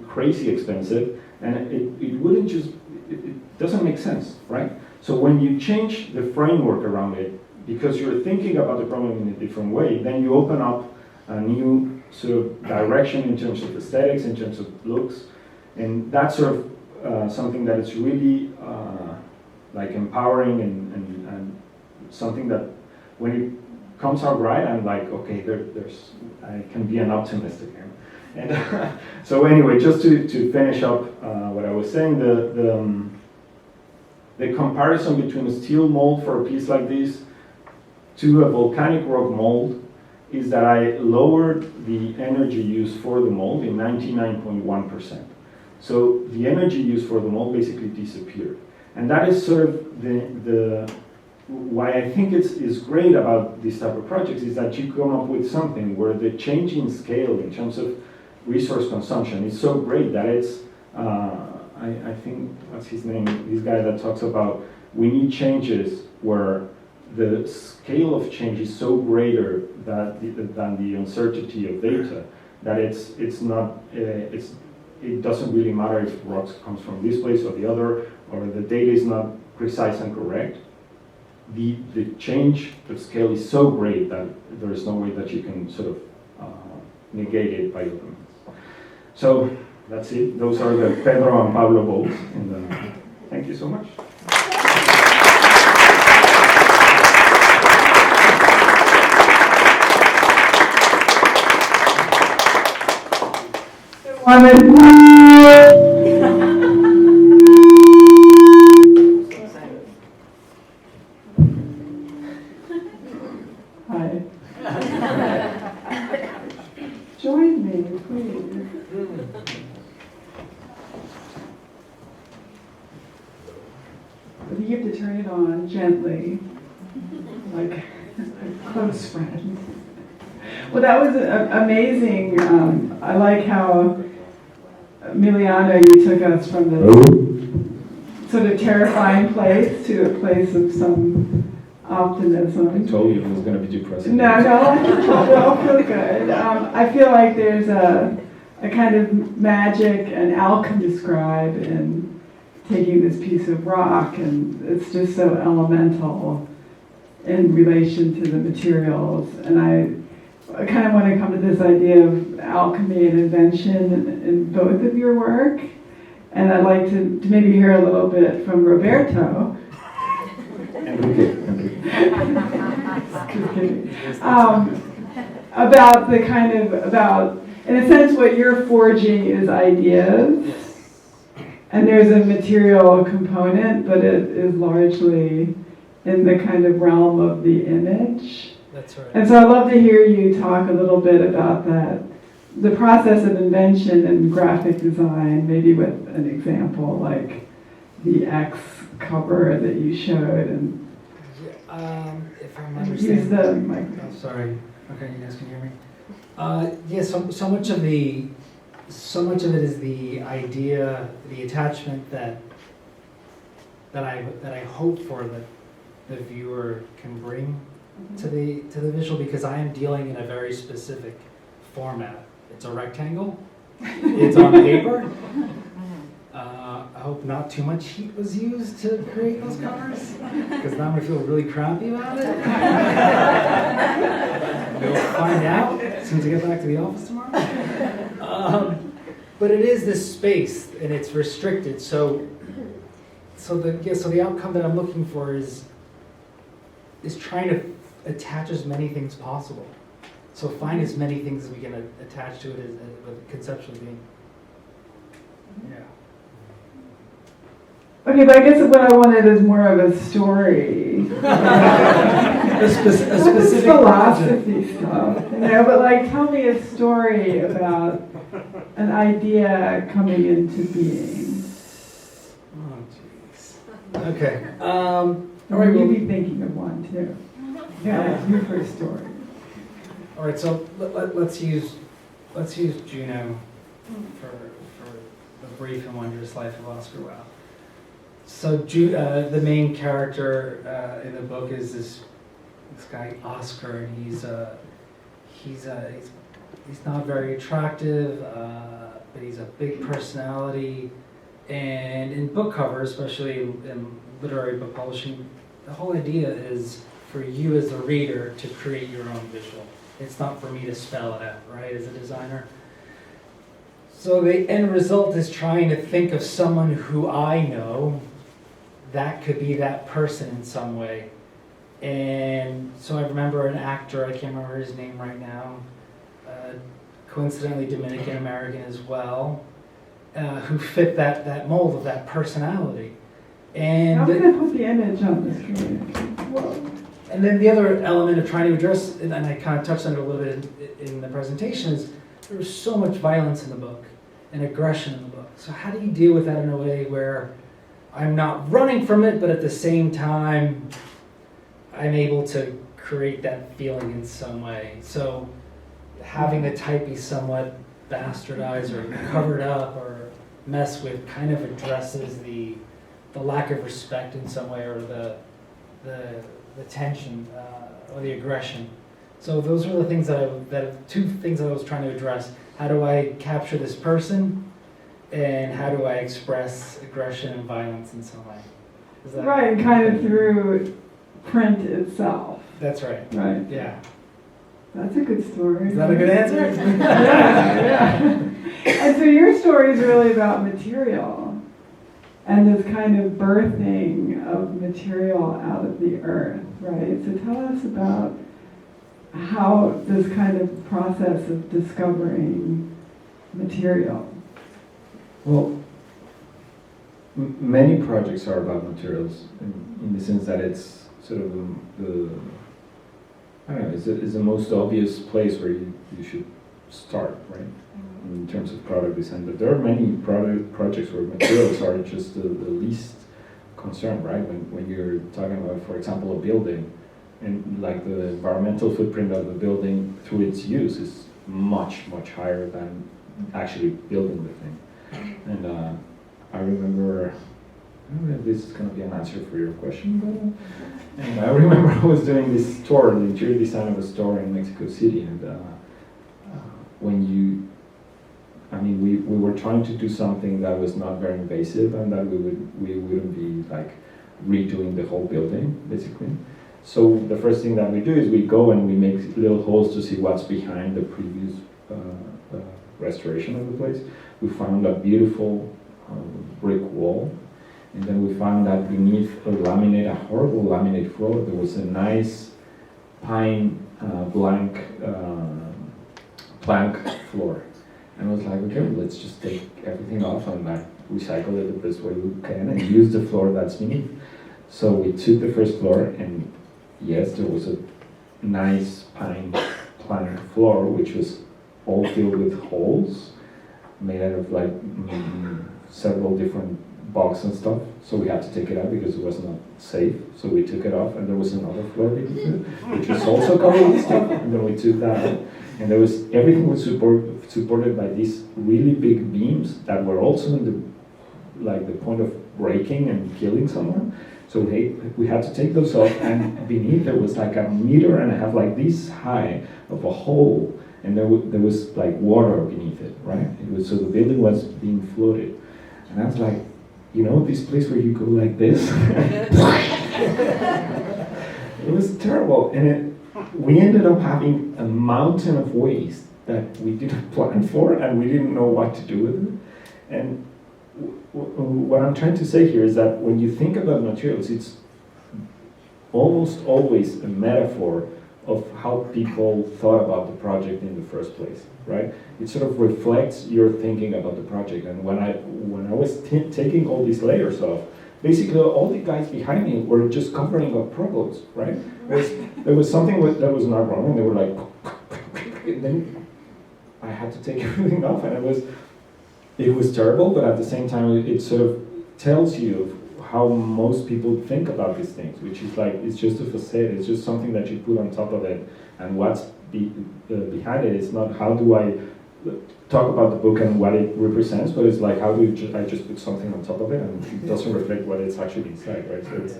crazy expensive, and it wouldn't just, it doesn't make sense, right? So when you change the framework around it, because you're thinking about the problem in a different way, then you open up a new sort of direction in terms of aesthetics, in terms of looks, and that's sort of something that is really like empowering and something that when it comes out right, I'm like, okay, I can be an optimist again. And so anyway, just to finish up what I was saying, the comparison between a steel mold for a piece like this to a volcanic rock mold is that I lowered the energy use for the mold in 99.1%. So the energy use for the mold basically disappeared. And that is sort of why I think it's great about this type of projects is that you come up with something where the change in scale in terms of resource consumption is so great that it's, I think, what's his name, this guy that talks about we need changes where the scale of change is so greater than the uncertainty of data that it doesn't really matter if rocks comes from this place or the other, or the data is not precise and correct. The change of scale is so great that there is no way that you can sort of negate it by other means. So that's it. Those are the Pedro and Pablo votes. And thank you so much. Hi. Join me, please. But you have to turn it on gently, like a close friend. Well, that was amazing. I like how, Emiliano, you took us from this sort of terrifying place to a place of some optimism. I told you it was going to be depressing. No, we all feel good. I feel like there's a kind of magic and alchemy described in taking this piece of rock, and it's just so elemental in relation to the materials. And I kind of want to come to this idea of alchemy and invention in both of your work. And I'd like to maybe hear a little bit from Roberto. About the kind of, in a sense, what you're forging is ideas. And there's a material component, but it is largely in the kind of realm of the image. That's right. And so I'd love to hear you talk a little bit about that, the process of invention in graphic design, maybe with an example like the X cover that you showed. And if I'm understanding. use the microphone. Oh, sorry. Okay, you guys can hear me. So much of it is the idea, the attachment that I hope for that the viewer can bring to the visual, because I am dealing in a very specific format. It's a rectangle. It's on paper. I hope not too much heat was used to create those covers, because now I'm gonna feel really crappy about it. We'll find out as soon as I get back to the office tomorrow. But it is this space, and it's restricted. So the outcome that I'm looking for is trying to attach as many things possible. So find as many things as we can attach to it as conceptually being. Yeah. Okay, but I guess what I wanted is more of a story. a specific philosophy stuff, but like tell me a story about an idea coming into being. Oh, jeez. Okay. Or you be thinking of one too. Yeah, your first story. All right, so let's use Junot for the brief and wondrous life of Oscar Wilde. So the main character in the book is this guy Oscar, and he's not very attractive, but he's a big personality. And in book covers, especially in literary book publishing, the whole idea is for you as a reader to create your own visual. It's not for me to spell it out, right, as a designer. So the end result is trying to think of someone who I know that could be that person in some way. And so I remember an actor, I can't remember his name right now, coincidentally Dominican American as well, who fit that mold of that personality. And I'm going to put the image on the screen. Whoa. And then the other element of trying to address, and I kind of touched on it a little bit in the presentation, is there was so much violence in the book and aggression in the book. So how do you deal with that in a way where I'm not running from it, but at the same time, I'm able to create that feeling in some way. So having the type be somewhat bastardized or covered up or messed with kind of addresses the lack of respect in some way, or the tension or the aggression. So those are the things two things that I was trying to address. How do I capture this person, and how do I express aggression and violence in some way? Is that Right, kind of through print itself. That's right. Right. Yeah. That's a good story. Is that a good answer? Yeah. And so your story is really about material and this kind of birthing of material out of the earth, right? So tell us about how this kind of process of discovering material. Well, many projects are about materials in the sense that it's sort of I don't know, it's the most obvious place where you should start, right? In terms of product design. But there are many projects where materials are just the least concern, right? When you're talking about, for example, a building, and like the environmental footprint of the building through its use is much, much higher than actually building the thing. And I remember, I don't know if this is going to be an answer for your question, but and I remember I was doing this store, the interior design of a store in Mexico City, and we were trying to do something that was not very invasive, and that we wouldn't be like redoing the whole building, basically. So the first thing that we do is we go and we make little holes to see what's behind the previous restoration of the place. We found a beautiful brick wall, and then we found that beneath a horrible laminate floor, there was a nice pine plank floor. And I was like, okay, let's just take everything off and like recycle it the best way we can and use the floor that's beneath. So we took the first floor, and yes, there was a nice pine plank floor, which was all filled with holes made out of like several different boxes and stuff. So we had to take it out because it was not safe. So we took it off, and there was another floor beneath it, which was also covered with stuff. And then we took that out, and everything was supported by these really big beams that were also in the point of breaking and killing someone. So we had to take those off, and beneath there was like 1.5 meters, like this high of a hole, and there was like water beneath it, right? So the building was being floated, and I was like, this place where you go like this. It was terrible, and we ended up having a mountain of waste that we didn't plan for, and we didn't know what to do with it. And what I'm trying to say here is that when you think about materials, it's almost always a metaphor of how people thought about the project in the first place, right? It sort of reflects your thinking about the project. And when I was taking all these layers off, basically all the guys behind me were just covering up problems, right? There was something that was not wrong, and they were like, and then I had to take everything off, and it was terrible, but at the same time, it sort of tells you how most people think about these things, which is like, it's just a facade, it's just something that you put on top of it, and what's behind it is not how do I talk about the book and what it represents, but it's like how do I just put something on top of it, and it doesn't reflect what it's actually inside, right? So it's,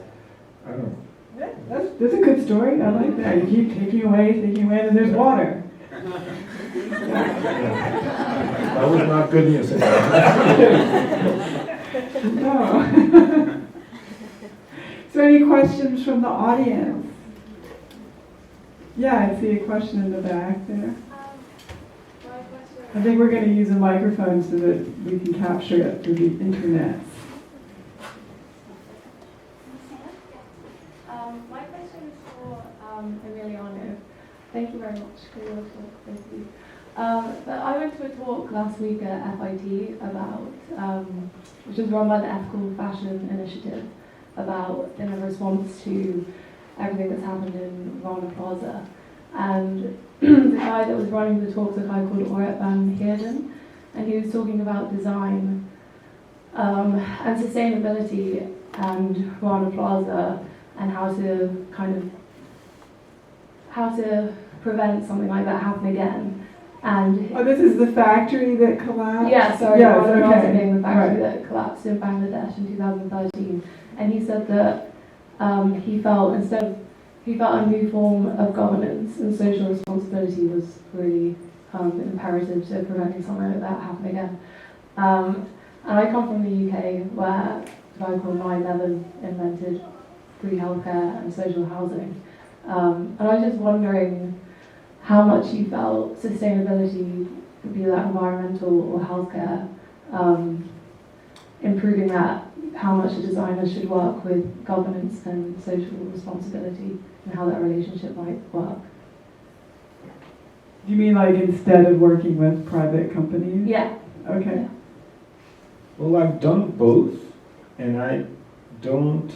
I don't know. Yeah, that's a good story. I like that. You keep taking away, and there's water. That was not good news. No. So any questions from the audience? Yeah, I see a question in the back there. I think we're going to use a microphone so that we can capture it through the internet. My question is for Emiliano. Thank you very much for your talk. Thank you. But I went to a talk last week at FIT about, which was run by the Ethical Fashion Initiative, about in a response to everything that's happened in Rana Plaza. And the guy that was running the talk was a guy called Oret van Heerden, and he was talking about design and sustainability and Rana Plaza and how to prevent something like that happening again. And Oh, this is the factory that collapsed? yeah, sorry, Yes, Rodrigo okay. being the factory Right. that collapsed in Bangladesh in 2013, and he said that he felt a new form of governance and social responsibility was really imperative to preventing something like that happening again. And I come from the UK, where a guy called Ryan Levin invented free healthcare and social housing. And I was just wondering how much you felt sustainability, be that environmental or healthcare, improving that, how much a designer should work with governance and social responsibility, and how that relationship might work. You mean like instead of working with private companies? Yeah. Okay. Well, I've done both, and I don't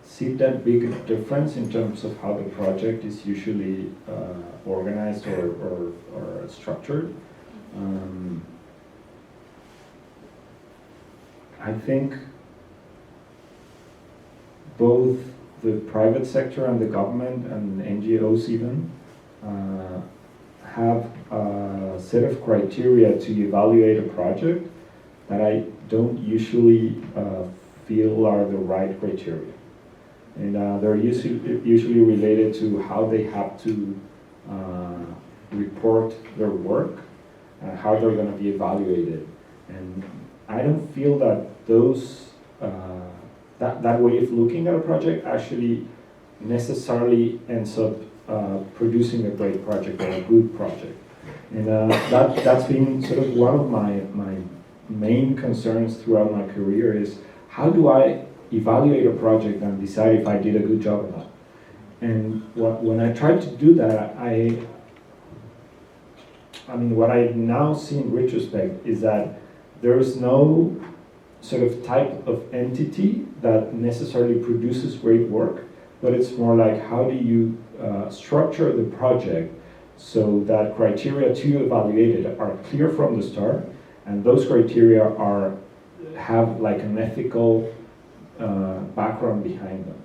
see that big a difference in terms of how the project is usually organized or structured. I think both the private sector and the government and NGOs even have a set of criteria to evaluate a project that I don't usually feel are the right criteria. And they're usually related to how they have to report their work, how they're going to be evaluated. And I don't feel that that way of looking at a project actually necessarily ends up producing a great project or a good project. And that's been sort of one of my main concerns throughout my career is how do I evaluate a project and decide if I did a good job or not. And when I tried to do that, I mean, what I now see in retrospect is that there is no sort of type of entity that necessarily produces great work, but it's more like how do you structure the project so that criteria to evaluate it are clear from the start, and those criteria have like an ethical background behind them.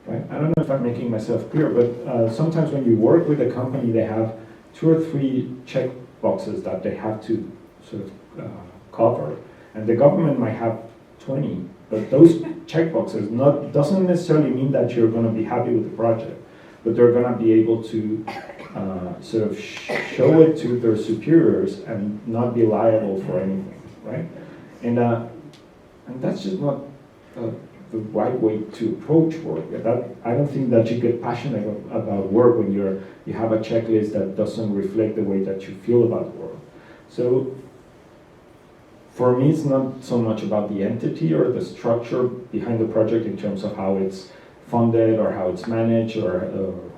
Right? I don't know if I'm making myself clear, but sometimes when you work with a company, they have 2 or 3 check boxes that they have to sort of cover, and the government might have 20, but those checkboxes doesn't necessarily mean that you're going to be happy with the project, but they're going to be able to sort of show it to their superiors and not be liable for anything, right? And that's just not the right way to approach work. I don't think that you get passionate about work when you have a checklist that doesn't reflect the way that you feel about work. So for me, it's not so much about the entity or the structure behind the project in terms of how it's funded or how it's managed or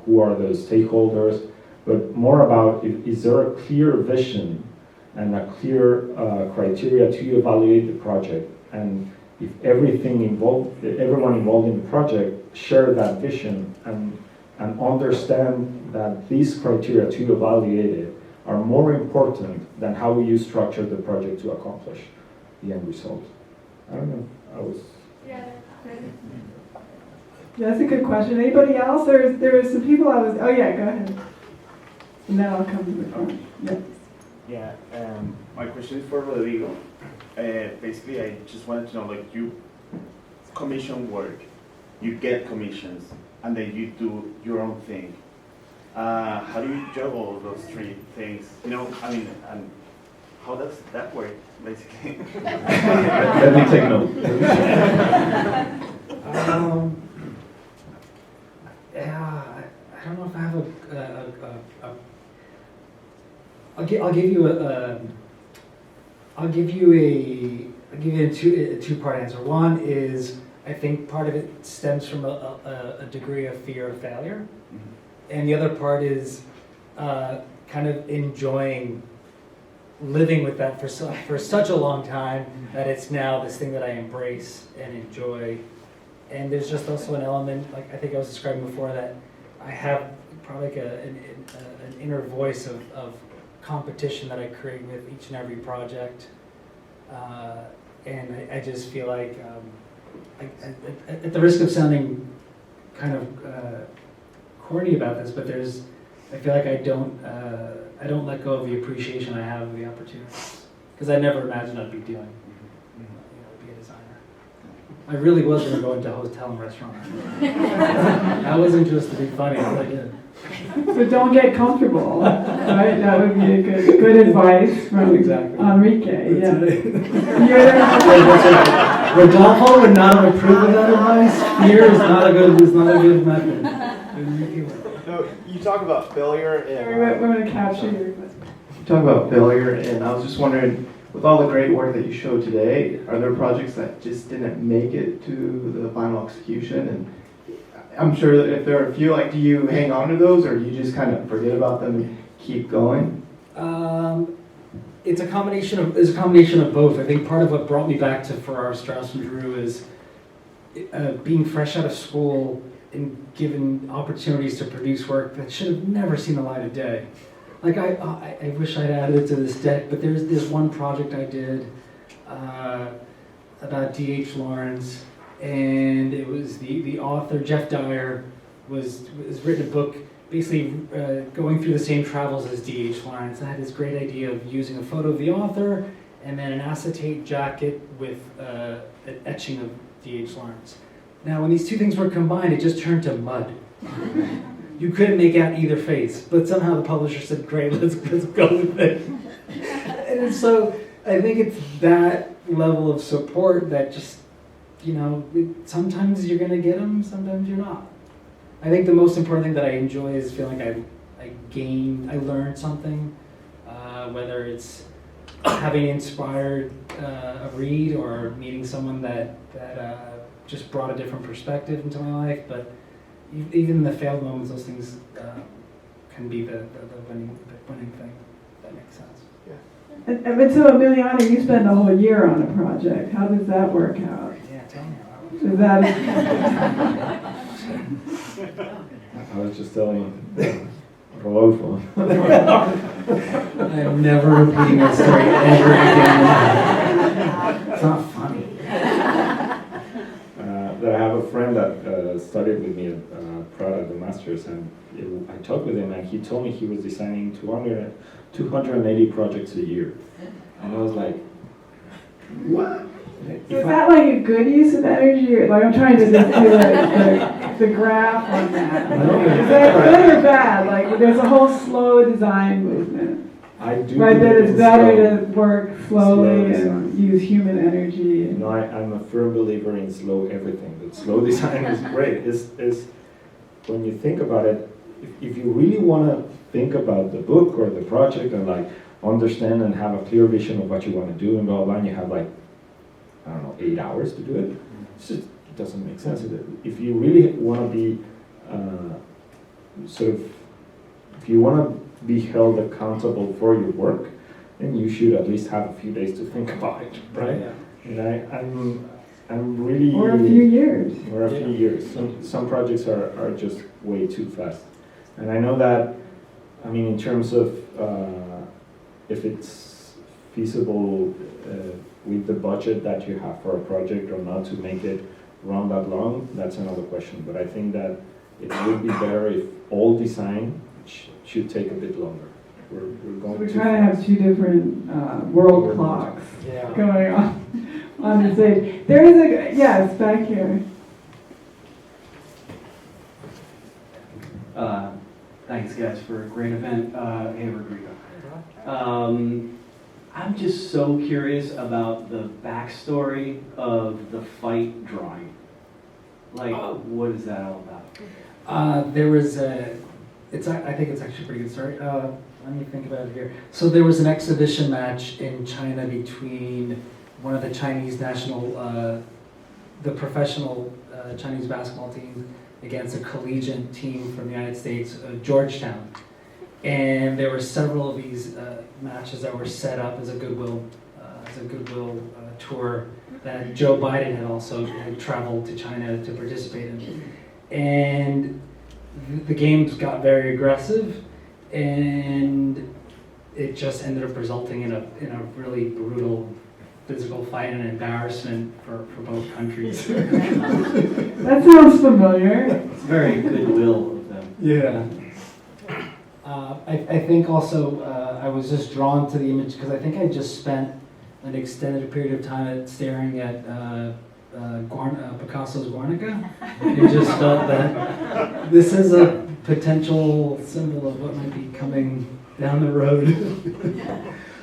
who are the stakeholders, but more about is there a clear vision and a clear criteria to evaluate the project, and if everyone involved in the project share that vision and understand that these criteria to evaluate it are more important than how you structure the project to accomplish the end result. I don't know. Yeah. Yeah, that's a good question. Anybody else? There are some people oh yeah, go ahead. And then I'll come to the front. Yeah. Yeah, my question is for Rodrigo. Basically, I just wanted to know, like, you commission work, you get commissions, and then you do your own thing. How do you juggle those 3 things? You know, I mean, and how does that work, basically? Let me take note. Yeah, I don't know if I have I'll give you a two-part answer. One is I think part of it stems from a degree of fear of failure, and the other part is kind of enjoying living with that for such a long time that it's now this thing that I embrace and enjoy. And there's just also an element, like I think I was describing before, that I have probably like an inner voice of competition that I create with each and every project. And I just feel like, at the risk of sounding kind of corny about this, but I feel like I don't let go of the appreciation I have of the opportunities, because I never imagined I'd be doing, be a designer. I really was going to go into hotel and restaurant. I wasn't just to be funny, but I did. So don't get comfortable, right? That would be a good advice from Enrique. Yeah. Rodolfo would not have approved of that advice. Fear is not a good method. So you talk about failure, We're going to capture your question. you talk about failure, and I was just wondering, with all the great work that you showed today, are there projects that just didn't make it to the final execution? And I'm sure that if there are a few, like, do you hang on to those, or do you just kind of forget about them and keep going? It's a combination of both. I think part of what brought me back to Farrar, Straus, and Giroux is being fresh out of school and given opportunities to produce work that should have never seen the light of day. Like I wish I'd added it to this deck, but there's one project I did about D.H. Lawrence, and it was the author Jeff Dyer was written a book basically going through the same travels as D.H. Lawrence. I had this great idea of using a photo of the author and then an acetate jacket with an etching of D.H. Lawrence. Now, when these two things were combined, it just turned to mud. You couldn't make out either face, but somehow the publisher said, "Great, let's go with it." And so I think it's that level of support that just, sometimes you're going to get them, sometimes you're not. I think the most important thing that I enjoy is feeling like I learned something, whether it's having inspired a read or meeting someone that just brought a different perspective into my life. But even in the failed moments, those things can be the winning thing, if that makes sense. But so, Emiliano, you spend a whole year on a project. How does that work out? Yeah, tell me about it. Is that I was just telling Rodolfo. I am never repeating that story ever again. It's not funny. That I have a friend that studied with me at Prada, the Masters, and I talked with him, and he told me he was designing 280 projects a year. And I was like, what? So is that like a good use of energy? Or, like, I'm trying to just do the graph on that. Is that good or bad? Like, there's a whole slow design movement. I do. Right, that it's better slow. to work slowly Slow and use human energy. No, I'm a firm believer in slow everything. But slow design is great. Is when you think about it, if you really want to think about the book or the project and like understand and have a clear vision of what you want to do and blah blah, and you have like 8 hours to do it. It's just, it doesn't make sense. If you really want to be if you want to be held accountable for your work, then you should at least have a few days to think about it, right? Yeah. And I'm really... Or a few years. Or a few years. Some projects are just way too fast. And I know that, in terms of if it's feasible with the budget that you have for a project or not to make it run that long, that's another question. But I think that it would be better if all design should take a bit longer. We're going We too kind of fast. have two different world clocks Yeah. going on the stage. There is yes, back here. Thanks, guys, for a great event. Hey, Rodrigo. I'm just so curious about the backstory of the fight drawing. Like, what is that all about? There was I think it's actually a pretty good story. Let me think about it here. So there was an exhibition match in China between one of the Chinese the professional Chinese basketball teams against a collegiate team from the United States, Georgetown. And there were several of these matches that were set up as a goodwill tour that Joe Biden had traveled to China to participate in. And the games got very aggressive, and it just ended up resulting in a really brutal physical fight and embarrassment for both countries. That sounds familiar. It's very goodwill of them. Yeah. I think also I was just drawn to the image because I think I just spent an extended period of time staring at Picasso's Guernica, and just felt that this is a potential symbol of what might be coming down the road.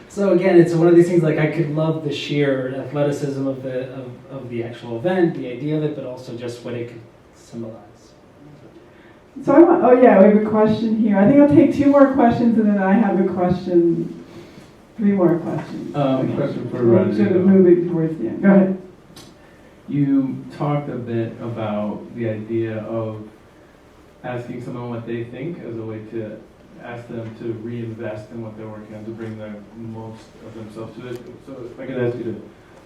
So again, it's one of these things like I could love the sheer athleticism of the actual event, the idea of it, but also just what it could symbolize. So I want, oh yeah, we have a question here. I think I'll take 2 more questions and then I have a question, 3 more questions. Question for Sort of Rodrigo. moving towards the end. Go ahead. You talked a bit about the idea of asking someone what they think as a way to ask them to reinvest in what they're working on to bring the most of themselves to it. So if I could ask you to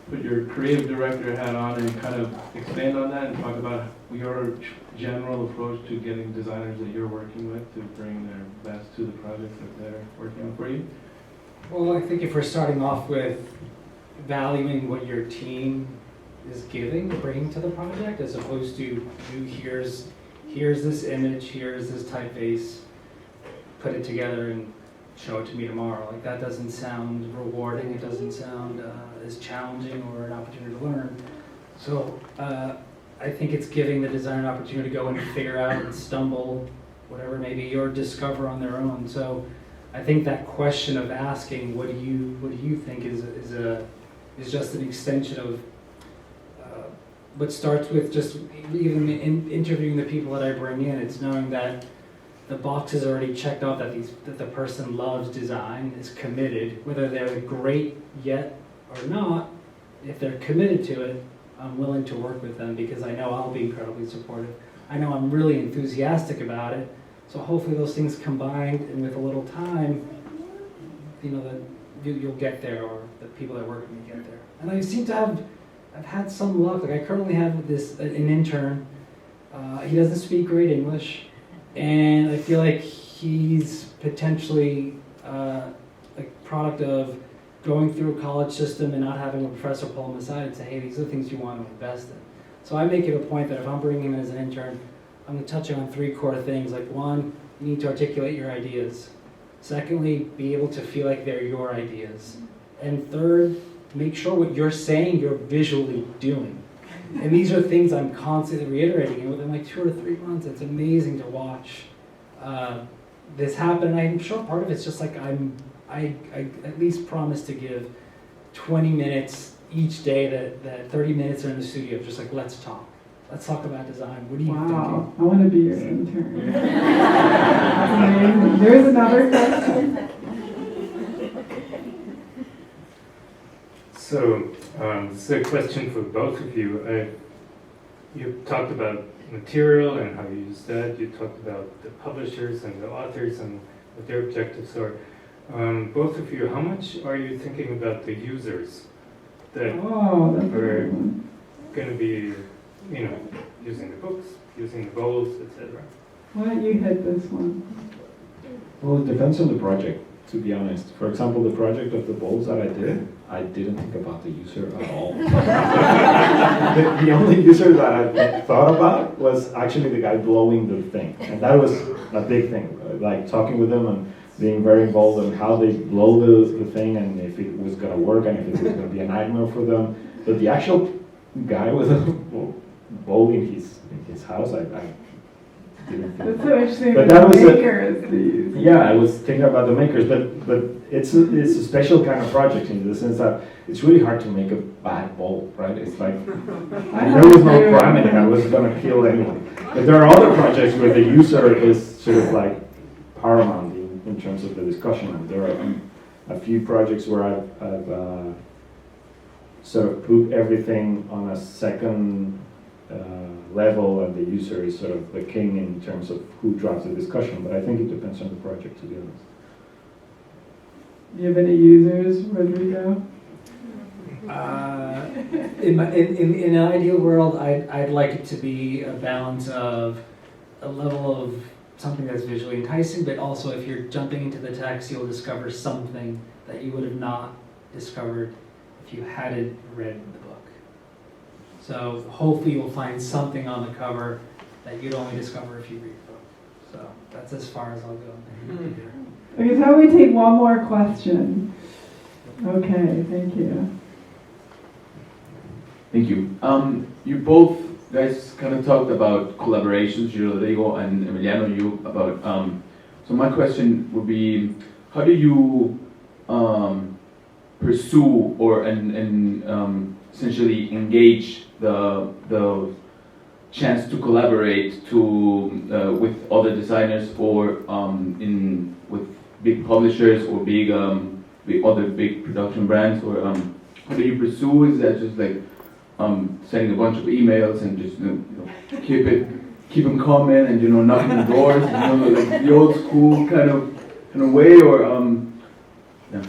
put your creative director hat on and kind of expand on that and talk about your general approach to getting designers that you're working with to bring their best to the projects that they're working on for you. Well, I think if we're starting off with valuing what your team is giving, bringing to the project, as opposed to here's this image, here's this typeface, put it together and show it to me tomorrow. Like that doesn't sound rewarding. It doesn't sound as challenging or an opportunity to learn. So I think it's giving the designer an opportunity to go and figure out and stumble, whatever it may be, or discover on their own. So I think that question of asking, what do you think is just an extension of what starts with just even interviewing the people that I bring in. It's knowing that the box is already checked off, that the person loves design, is committed, whether they're great yet or not. If they're committed to it, I'm willing to work with them because I know I'll be incredibly supportive. I know I'm really enthusiastic about it. So hopefully those things combined and with a little time, that you'll get there, or the people that work with me get there. And I've had some luck. Like I currently have an intern. He doesn't speak great English, and I feel like he's potentially product of going through a college system and not having a professor pull him aside and say, hey, these are the things you want to invest in. So I make it a point that if I'm bringing him in as an intern, I'm going to touch on 3 core things. Like 1, you need to articulate your ideas. Secondly, be able to feel like they're your ideas. And third, make sure what you're saying you're visually doing. And these are things I'm constantly reiterating. And within like 2 or 3 months, it's amazing to watch this happen. And I'm sure part of it's just like I at least promise to give 20 minutes each day that 30 minutes are in the studio, just like let's talk. Let's talk about design. What are you Wow, thinking? I want to be your intern. That's amazing. There's another question. So, this is a question for both of you. You talked about material and how you use that. You talked about the publishers and the authors and what their objectives are. Both of you, how much are you thinking about the users that Oh, that's a are good one. going to be, using the books, using the bowls, etc.? Why don't you hit this one? Well, it depends on the project, to be honest. For example, the project of the bowls that I didn't think about the user at all. the only user that I thought about was actually the guy blowing the thing. And that was a big thing, like talking with them and being very involved in how they blow the thing and if it was going to work and if it was going to be a nightmare for them. But the actual guy with a bowl in his house, I didn't think That's so interesting. But The that was maker is the user. Yeah, I was thinking about the makers, but it's a special kind of project in the sense that it's really hard to make a bad bowl, right? It's like there was no crime in it. I wasn't going to kill anyone. But there are other projects where the user is sort of like paramount in terms of the discussion. And there are a few projects where I've sort of put everything on a second level, and the user is sort of the king in terms of who drives the discussion. But I think it depends on the project, to be honest. Do you have any users, Rodrigo? In an ideal world, I'd like it to be a balance of a level of something that's visually enticing, but also if you're jumping into the text, you'll discover something that you would have not discovered if you hadn't read the book. So hopefully you'll find something on the cover that you'd only discover if you read the book. So that's as far as I'll go. Okay, so how about we take one more question? Okay, thank you. Thank you. You both guys kind of talked about collaborations, Rodrigo and Emiliano, you about, so my question would be, how do you pursue or essentially engage the chance to collaborate with other designers or with big publishers or big other big production brands, or how do you pursue? Is that just like sending a bunch of emails and just keep them coming and knocking the doors, like the old school kind of way, or yeah.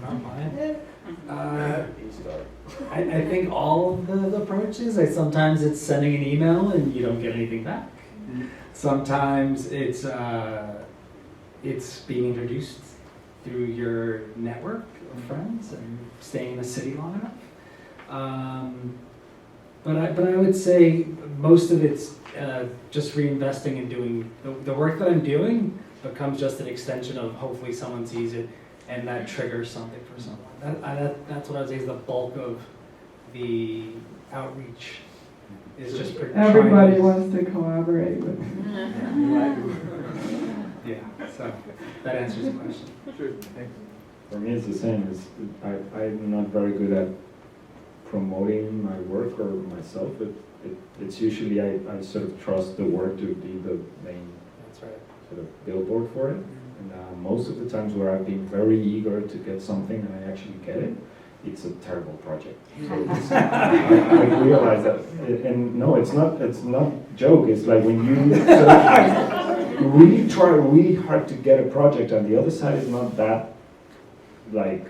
Not mine. I think all of the approaches. Sometimes it's sending an email and you don't get anything back. Sometimes it's being introduced through your network of friends and staying in a city long enough. But I would say most of it's just reinvesting and doing the work that I'm doing becomes just an extension of hopefully someone sees it and that triggers something for someone. That's what I would say is the bulk of the outreach. Is just Everybody wants to collaborate with me. Yeah, so that answers the question. Sure, thanks. For me, it's the same. I'm not very good at promoting my work or myself. It's usually I sort of trust the work to be the main That's right. sort of billboard for it. And most of the times where I've been very eager to get something and I actually get it, it's a terrible project. So I realize that, and no, it's not joke. It's like when you sort of really try really hard to get a project and the other side is not that like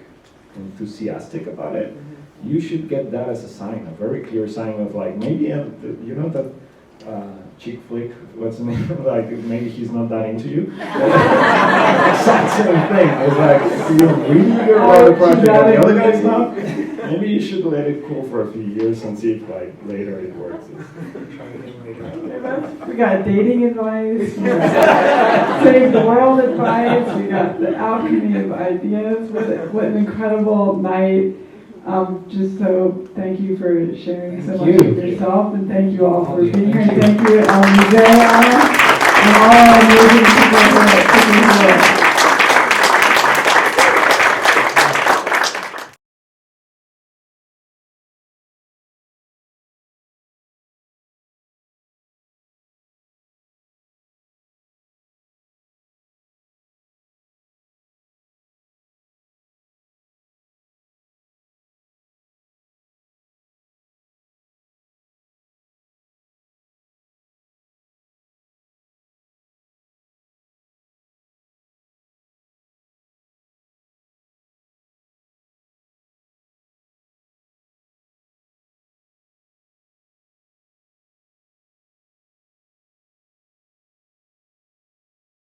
enthusiastic about it, you should get that as a sign, a very clear sign of like maybe that chick flick, what's the name? Like maybe he's not that into you. Exact same thing. It's like you're really eager about the project and the other guy's not. Maybe you should let it cool for a few years and see if like later it works. We got dating advice, we got save the world advice, we got the alchemy of ideas. What an incredible night. Just so thank you for sharing so much of yourself, and thank you all for being here. Thank you, Museo, and all our amazing people here at Cooper Hewitt.